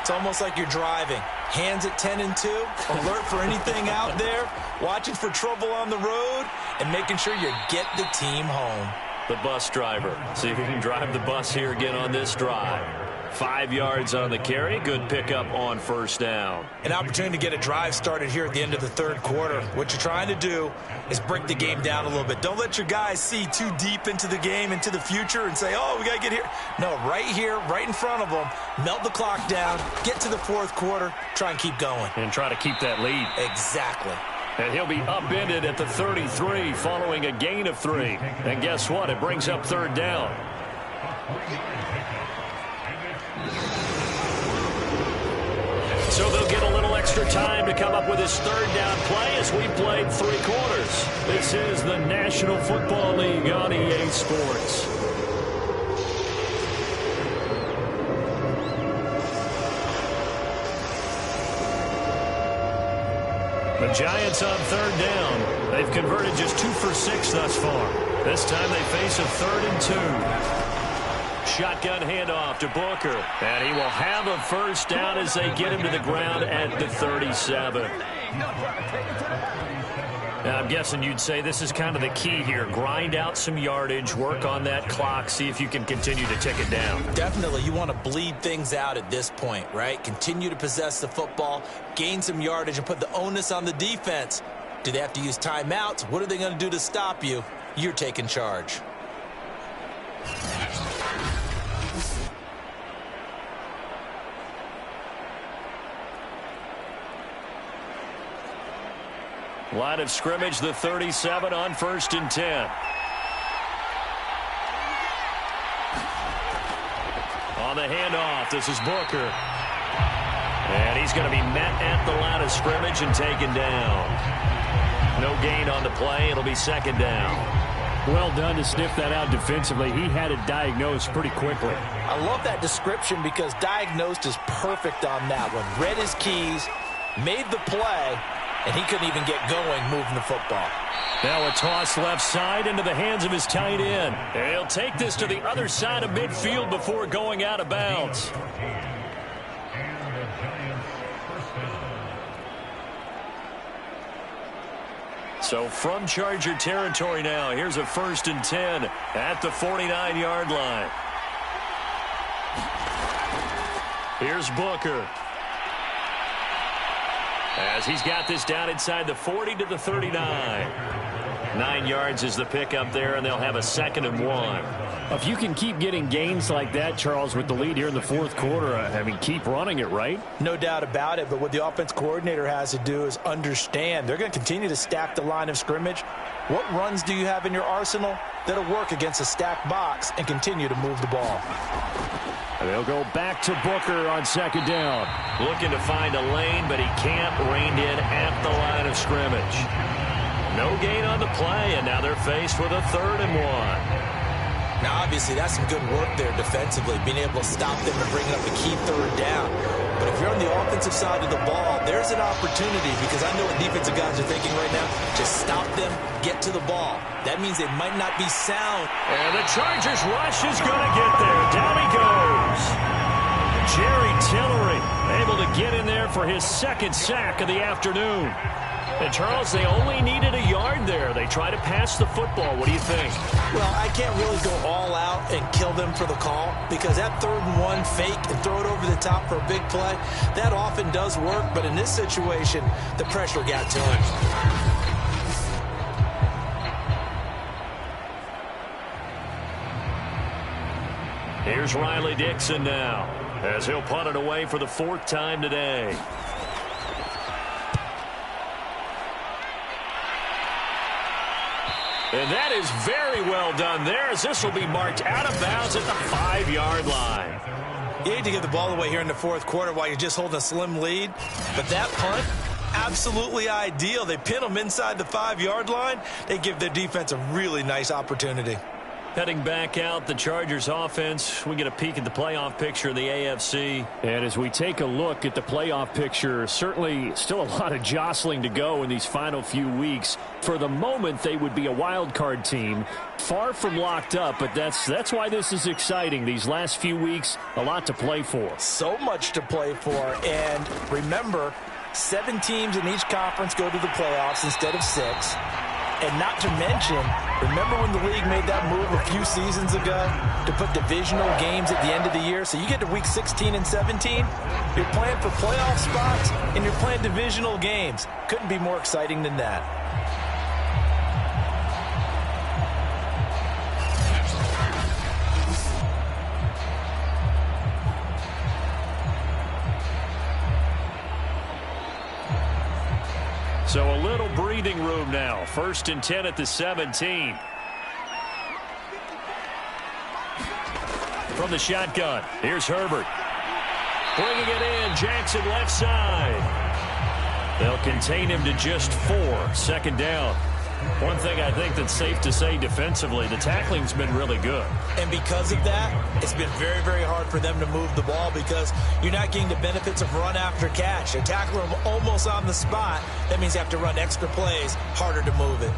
It's almost like you're driving. Hands at 10 and 2, alert for anything out there, watching for trouble on the road, and making sure you get the team home. The bus driver. See if he can drive the bus here again on this drive. 5 yards on the carry. Good pickup on 1st down. An opportunity to get a drive started here at the end of the third quarter. What you're trying to do is break the game down a little bit. Don't let your guys see too deep into the game, into the future, and say, oh, we got to get here. No, right here, right in front of them, melt the clock down, get to the fourth quarter, try and keep going. And try to keep that lead. Exactly. And he'll be upended at the 33 following a gain of 3. And guess what? It brings up 3rd down. So they'll get a little extra time to come up with his 3rd down play as we played 3 quarters. This is the National Football League on EA Sports. The Giants on 3rd down. They've converted just 2 for 6 thus far. This time they face a 3rd and 2. Shotgun handoff to Booker. And he will have a 1st down as they get him to the ground at the 37. Now, I'm guessing you'd say this is kind of the key here. Grind out some yardage, work on that clock, see if you can continue to tick it down. Definitely, you want to bleed things out at this point, right? Continue to possess the football, gain some yardage, and put the onus on the defense. Do they have to use timeouts? What are they going to do to stop you? You're taking charge. Line of scrimmage, the 37 on 1st and 10. On the handoff, this is Booker. And he's going to be met at the line of scrimmage and taken down. No gain on the play. It'll be 2nd down. Well done to sniff that out defensively. He had it diagnosed pretty quickly. I love that description because diagnosed is perfect on that one. Read his keys, made the play, and he couldn't even get going moving the football. Now a toss left side into the hands of his tight end. And he'll take this to the other side of midfield before going out of bounds. So from Charger territory now, here's a 1st and 10 at the 49-yard line. Here's Booker. As he's got this down inside the 40 to the 39. 9 yards is the pickup there, and they'll have a 2nd and 1. If you can keep getting gains like that, Charles, with the lead here in the fourth quarter, I mean, keep running it, right? No doubt about it, but what the offense coordinator has to do is understand they're going to continue to stack the line of scrimmage. What runs do you have in your arsenal that'll work against a stacked box and continue to move the ball? And they'll go back to Booker on 2nd down. Looking to find a lane, but he can't. Reined in at the line of scrimmage. No gain on the play, and now they're faced with a 3rd and 1. Now, obviously, that's some good work there defensively, being able to stop them and bringing up a key 3rd down. But if you're on the offensive side of the ball, there's an opportunity, because I know what defensive guys are thinking right now. Just stop them, get to the ball. That means they might not be sound. And the Chargers rush is going to get there. Down he goes. Jerry Tillery able to get in there for his 2nd sack of the afternoon. And, Charles, they only needed a yard there. They tried to pass the football. What do you think? Well, I can't really go all out and kill them for the call because that 3rd and 1 fake and throw it over the top for a big play, that often does work. But in this situation, the pressure got to him. Here's Riley Dixon now as he'll punt it away for the 4th time today. And that is very well done there as this will be marked out of bounds at the 5-yard line. You hate to give the ball away here in the 4th quarter while you're just holding a slim lead. But that punt, absolutely ideal. They pin them inside the 5-yard line. They give their defense a really nice opportunity. Heading back out, the Chargers offense, we get a peek at the playoff picture of the AFC. And as we take a look at the playoff picture, certainly still a lot of jostling to go in these final few weeks. For the moment, they would be a wild card team, far from locked up, but that's why this is exciting. These last few weeks, a lot to play for. So much to play for, and remember, 7 teams in each conference go to the playoffs instead of 6. And not to mention, remember when the league made that move a few seasons ago to put divisional games at the end of the year? So you get to week 16 and 17, you're playing for playoff spots, and you're playing divisional games. Couldn't be more exciting than that. So a little breathing room now. 1st and 10 at the 17. From the shotgun, here's Herbert. Bringing it in, Jackson left side. They'll contain him to just 4. 2nd down. One thing I think that's safe to say defensively, the tackling's been really good. And because of that, it's been very, very hard for them to move the ball because you're not getting the benefits of run after catch. They're tackling them almost on the spot. That means you have to run extra plays, harder to move it.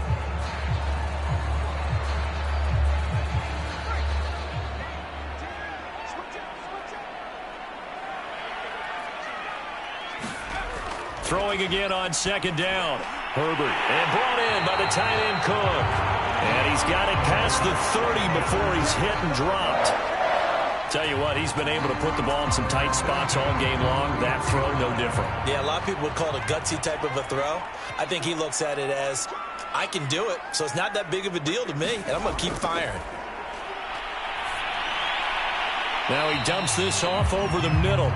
Throwing again on 2nd down. Herbert, and brought in by the tight end Cook. And he's got it past the 30 before he's hit and dropped. Tell you what, he's been able to put the ball in some tight spots all game long. That throw, no different. Yeah, a lot of people would call it a gutsy type of a throw. I think he looks at it as, I can do it, so it's not that big of a deal to me, and I'm going to keep firing. Now he dumps this off over the middle.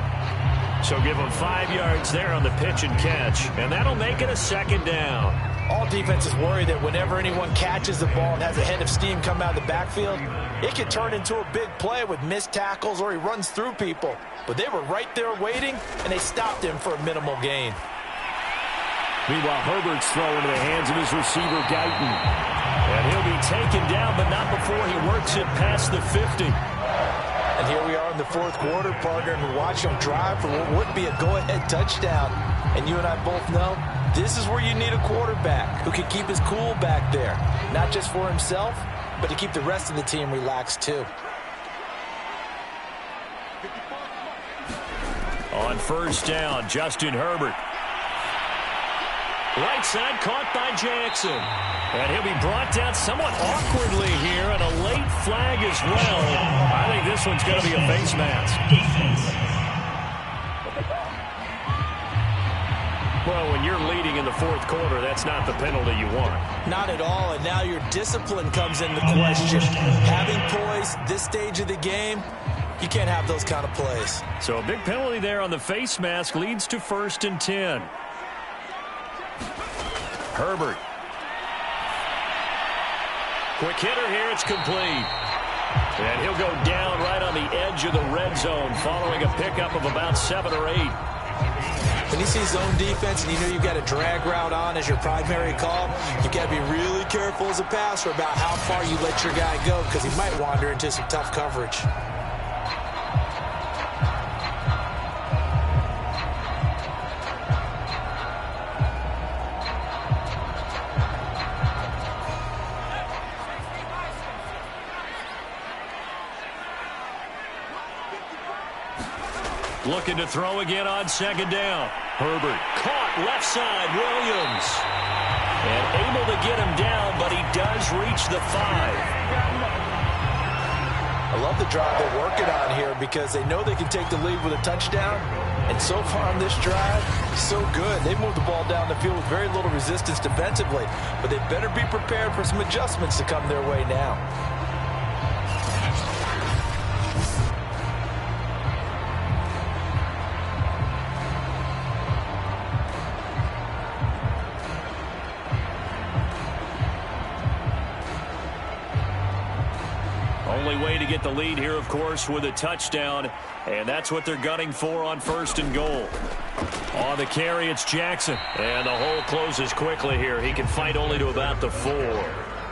So give him 5 yards there on the pitch and catch. And that'll make it a 2nd down. All defenses worry that whenever anyone catches the ball and has a head of steam come out of the backfield, it could turn into a big play with missed tackles or he runs through people. But they were right there waiting, and they stopped him for a minimal gain. Meanwhile, Herbert's throw into the hands of his receiver, Guyton. And he'll be taken down, but not before he works it past the 50. And here we are in the 4th quarter, partner, and watch him drive for what would be a go-ahead touchdown. And you and I both know this is where you need a quarterback who can keep his cool back there, not just for himself, but to keep the rest of the team relaxed too. On 1st down, Justin Herbert. Right side caught by Jackson. And he'll be brought down somewhat awkwardly here, and a late flag as well. I think this one's going to be a face mask. Well, when you're leading in the 4th quarter, that's not the penalty you want. Not at all, and now your discipline comes into question. Having poise this stage of the game, you can't have those kind of plays. So a big penalty there on the face mask leads to 1st and 10. Herbert. Quick hitter here, it's complete. And he'll go down right on the edge of the red zone following a pickup of about 7 or 8. When you see zone defense and you know you've got a drag route on as your primary call, you've got to be really careful as a passer about how far you let your guy go because he might wander into some tough coverage. looking to throw again on second down. Herbert caught left side. Williams. And able to get him down, but he does reach the 5. I love the drive they're working on here because they know they can take the lead with a touchdown. And so far on this drive, so good. They moved the ball down the field with very little resistance defensively. But they better be prepared for some adjustments to come their way now. Only way to get the lead here, of course, with a touchdown, and that's what they're gunning for on 1st and goal. On the carry, it's Jackson, and the hole closes quickly here. He can fight only to about the 4.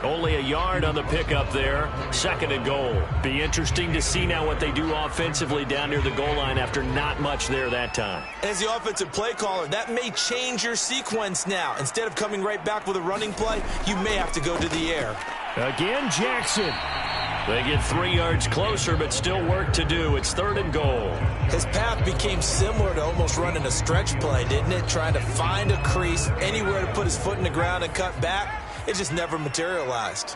Only a yard on the pickup there. 2nd and goal. Be interesting to see now what they do offensively down near the goal line after not much there that time. As the offensive play caller, that may change your sequence now. Instead of coming right back with a running play, you may have to go to the air. Again, Jackson. They get 3 yards closer, but still work to do. It's 3rd and goal. His path became similar to almost running a stretch play, didn't it? Trying to find a crease, anywhere to put his foot in the ground and cut back. It just never materialized.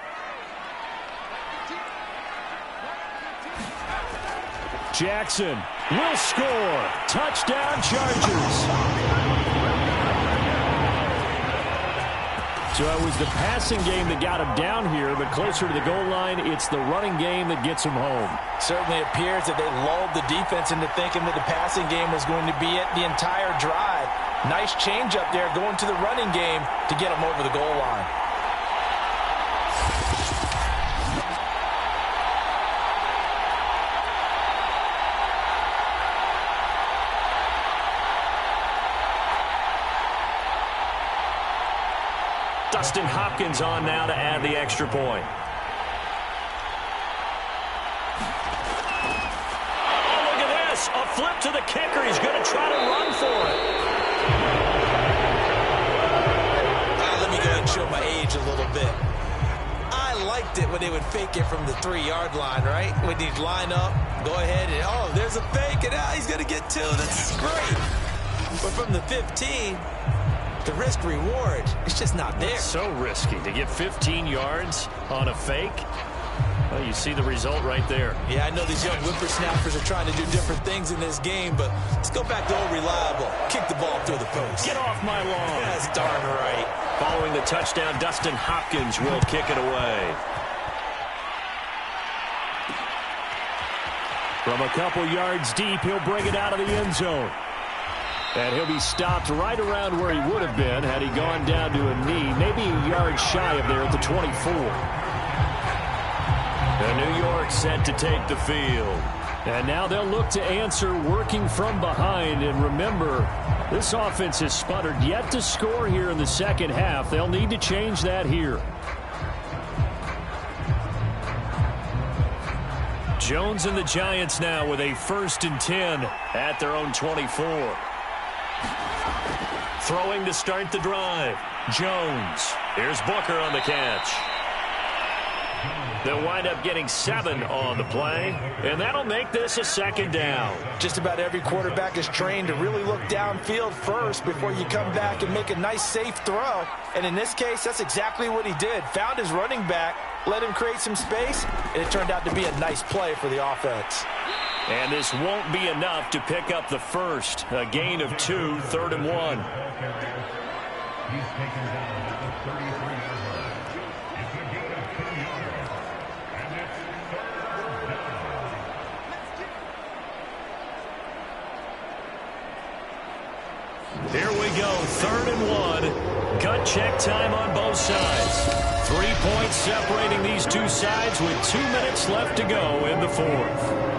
Jackson will score. Touchdown, Chargers. So it was the passing game that got him down here, but closer to the goal line, it's the running game that gets him home. Certainly appears that they lulled the defense into thinking that the passing game was going to be it the entire drive. Nice change up there going to the running game to get him over the goal line. Dustin Hopkins on now to add the extra point. Oh, look at this. A flip to the kicker. He's going to try to run for it. Let me go ahead and show my age a little bit. I liked it when they would fake it from the 3-yard line, right? When he'd line up, go ahead and, oh, there's a fake, and he's going to get 2. That's great. But from the 15... the risk-reward, it's just not there. It's so risky to get 15 yards on a fake. Well, you see the result right there. Yeah, I know these young whippersnappers are trying to do different things in this game, but let's go back to old reliable. Kick the ball through the post. Get off my lawn. That's darn right. Following the touchdown, Dustin Hopkins will kick it away. From a couple yards deep, he'll bring it out of the end zone. And he'll be stopped right around where he would have been had he gone down to a knee, maybe a yard shy of there at the 24. And New York set to take the field. And now they'll look to answer working from behind. And remember, this offense has sputtered yet to score here in the second half. They'll need to change that here. Jones and the Giants now with a 1st and 10 at their own 24. Throwing to start the drive. Jones. Here's Booker on the catch. They'll wind up getting 7 on the play, and that'll make this a 2nd down. Just about every quarterback is trained to really look downfield first before you come back and make a nice, safe throw. And in this case, that's exactly what he did. Found his running back, let him create some space, and it turned out to be a nice play for the offense. And this won't be enough to pick up the first. A gain of 2, 3rd and 1. He's taken down at the 33-yard line. It's a gain of 2 yards. And it's 3rd down. Here we go, 3rd and 1. Gut check time on both sides. 3 points separating these two sides with 2 minutes left to go in the 4th.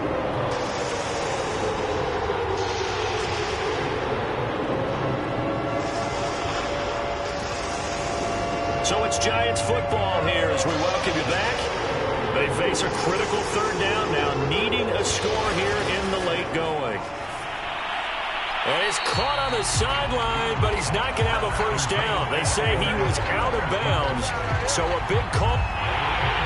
So it's Giants football here as we welcome you back. They face a critical 3rd down now, needing a score here in the late going. And he's caught on the sideline, but he's not going to have a 1st down. They say he was out of bounds, so a big call.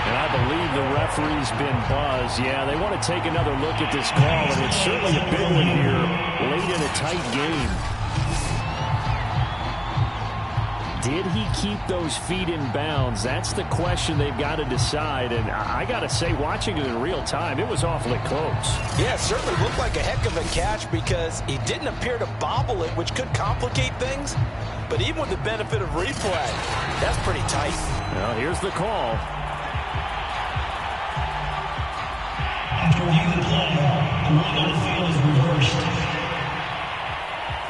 And I believe the referee's been buzzed. Yeah, they want to take another look at this call, and it's certainly a big one here late in a tight game. Did he keep those feet in bounds? That's the question they've got to decide. And I got to say, watching it in real time, it was awfully close. Yeah, it certainly looked like a heck of a catch because he didn't appear to bobble it, which could complicate things. But even with the benefit of replay, that's pretty tight. Well, here's the call. After reviewing the play, the rule on the field is reversed.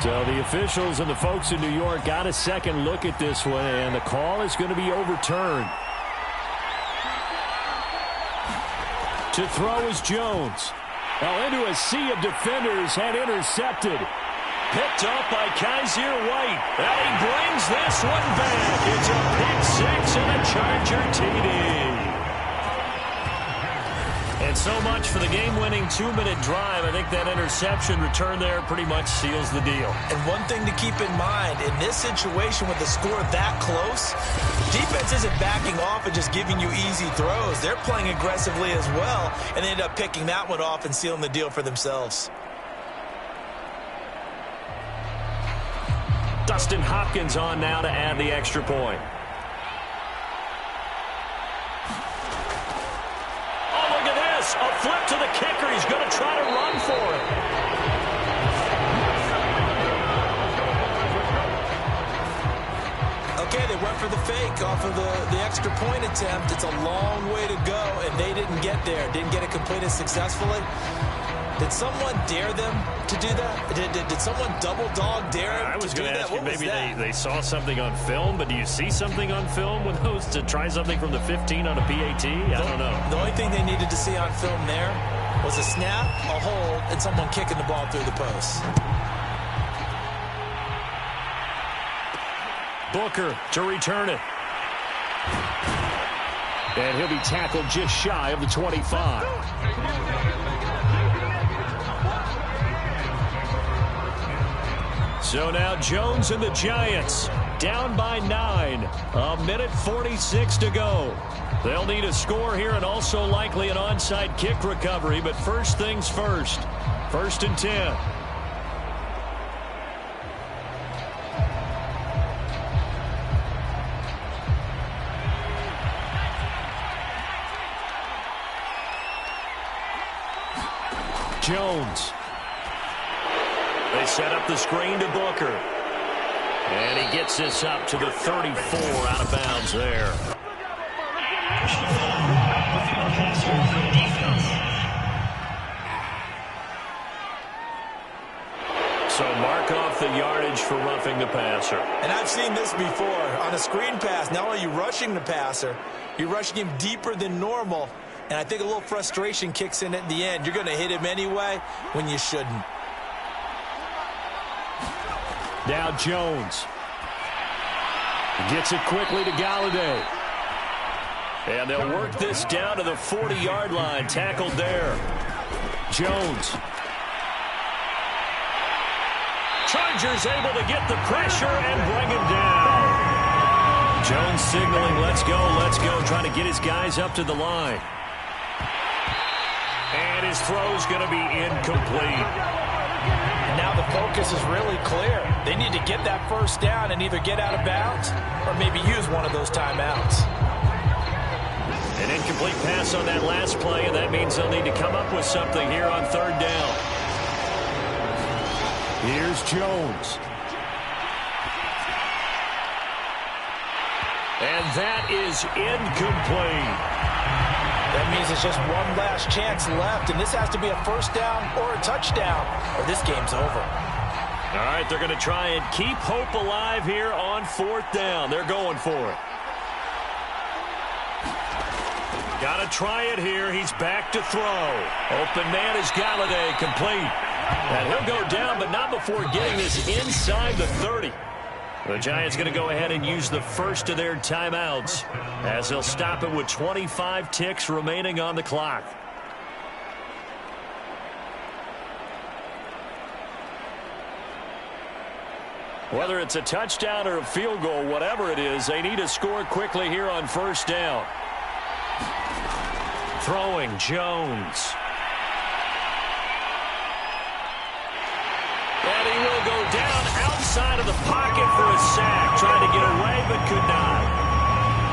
So the officials and the folks in New York got a second look at this one, and the call is going to be overturned. To throw is Jones. Now into a sea of defenders and intercepted. Picked up by Kaiser White. And he brings this one back. It's a pick six and a Charger TD. And so much for the game-winning 2-minute drive. I think that interception return there pretty much seals the deal. And one thing to keep in mind, in this situation with the score that close, defense isn't backing off and just giving you easy throws. They're playing aggressively as well, and they end up picking that one off and sealing the deal for themselves. Dustin Hopkins on now to add the extra point. A flip to the kicker. He's going to try to run for it. Okay, they went for the fake off of the extra point attempt. It's a long way to go, and they didn't get there. Didn't get it completed successfully. Did someone dare them to do that? Did someone double dog dare them I was to do going to that? ask you, maybe they saw something on film, but do you see something on film with those to try something from the 15 on a PAT? I don't know. The only thing they needed to see on film there was a snap, a hold, and someone kicking the ball through the post. Booker to return it. And he'll be tackled just shy of the 25. So now Jones and the Giants down by 9. A minute 46 to go. They'll need a score here and also likely an onside kick recovery. But first things first. 1st and 10. Jones. They set up the screen to Booker. And he gets this up to the 34 out of bounds there. So mark off the yardage for roughing the passer. And I've seen this before. On a screen pass, not only are you rushing the passer, you're rushing him deeper than normal. And I think a little frustration kicks in at the end. You're going to hit him anyway when you shouldn't. Now Jones. Gets it quickly to Galladay. And they'll work this down to the 40-yard line. Tackled there. Jones. Chargers able to get the pressure and bring him down. Jones signaling, let's go, trying to get his guys up to the line. And his throw's going to be incomplete. Now the focus is really clear. They need to get that first down and either get out of bounds or maybe use one of those timeouts. An incomplete pass on that last play, and that means they'll need to come up with something here on 3rd down. Here's Jones. And that is incomplete. That means it's just one last chance left, and this has to be a first down or a touchdown, or this game's over. All right, they're going to try and keep hope alive here on 4th down. They're going for it. Got to try it here. He's back to throw. Open man is Galladay, complete. And he'll go down, but not before getting this inside the 30. The Giants going to go ahead and use the first of their timeouts as they'll stop it with 25 ticks remaining on the clock. Whether it's a touchdown or a field goal, whatever it is, they need to score quickly here on 1st down. Throwing, Jones. And he will go down outside of the pocket for a sack. Trying to get away, but could not.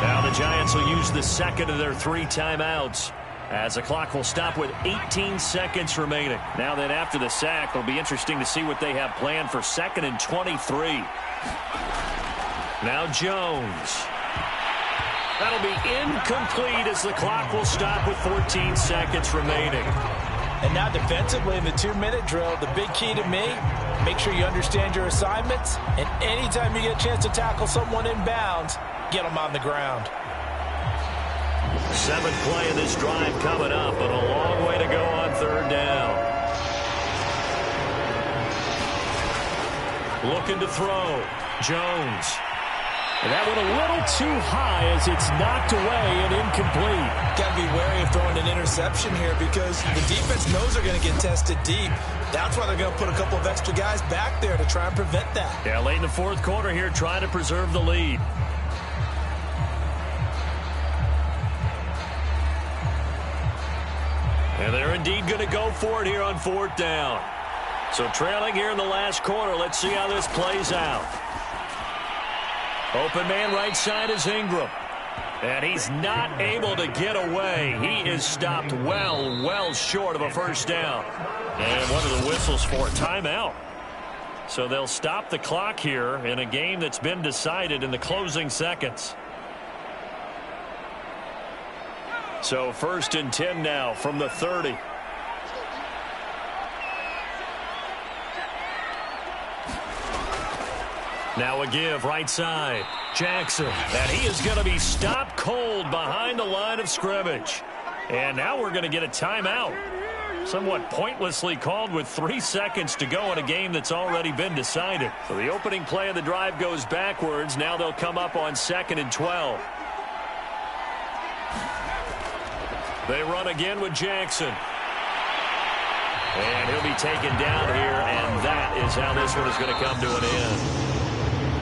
Now the Giants will use the second of their 3 timeouts, as the clock will stop with 18 seconds remaining. Now then, after the sack, it'll be interesting to see what they have planned for 2nd and 23. Now Jones. That'll be incomplete as the clock will stop with 14 seconds remaining. And now defensively in the 2-minute drill, the big key to me, make sure you understand your assignments, and anytime you get a chance to tackle someone in bounds, get them on the ground. 7th play of this drive coming up, and a long way to go on 3rd down. Looking to throw. Jones. And that one a little too high as it's knocked away and incomplete. Got to be wary of throwing an interception here because the defense knows they're going to get tested deep. That's why they're going to put a couple of extra guys back there to try and prevent that. Yeah, late in the 4th quarter here, trying to preserve the lead. And they're indeed going to go for it here on 4th down. So trailing here in the last quarter. Let's see how this plays out. Open man right side is Ingram. And he's not able to get away. He is stopped well short of a 1st down. And one of the whistles for a timeout. So they'll stop the clock here in a game that's been decided in the closing seconds. So 1st and 10 now from the 30. Now a give right side. Jackson. And he is going to be stopped cold behind the line of scrimmage. And now we're going to get a timeout. Somewhat pointlessly called with 3 seconds to go in a game that's already been decided. So the opening play of the drive goes backwards. Now they'll come up on 2nd and 12. They run again with Jackson. And he'll be taken down here, and that is how this one is going to come to an end.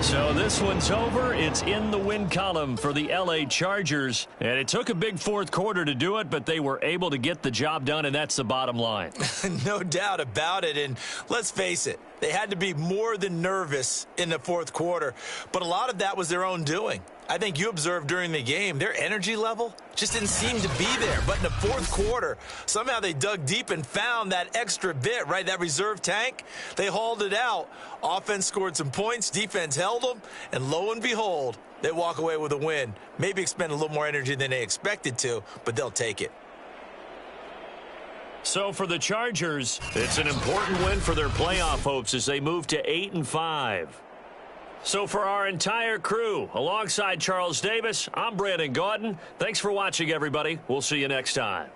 So this one's over. It's in the win column for the LA Chargers. And it took a big 4th quarter to do it, but they were able to get the job done, and that's the bottom line. No doubt about it. And let's face it, they had to be more than nervous in the 4th quarter. But a lot of that was their own doing. I think you observed during the game, their energy level just didn't seem to be there. But in the 4th quarter, somehow they dug deep and found that extra bit, right, that reserve tank. They hauled it out. Offense scored some points. Defense held them. And lo and behold, they walk away with a win. Maybe expend a little more energy than they expected to, but they'll take it. So for the Chargers, it's an important win for their playoff hopes as they move to 8-5. So for our entire crew, alongside Charles Davis, I'm Brandon Gaudin. Thanks for watching, everybody. We'll see you next time.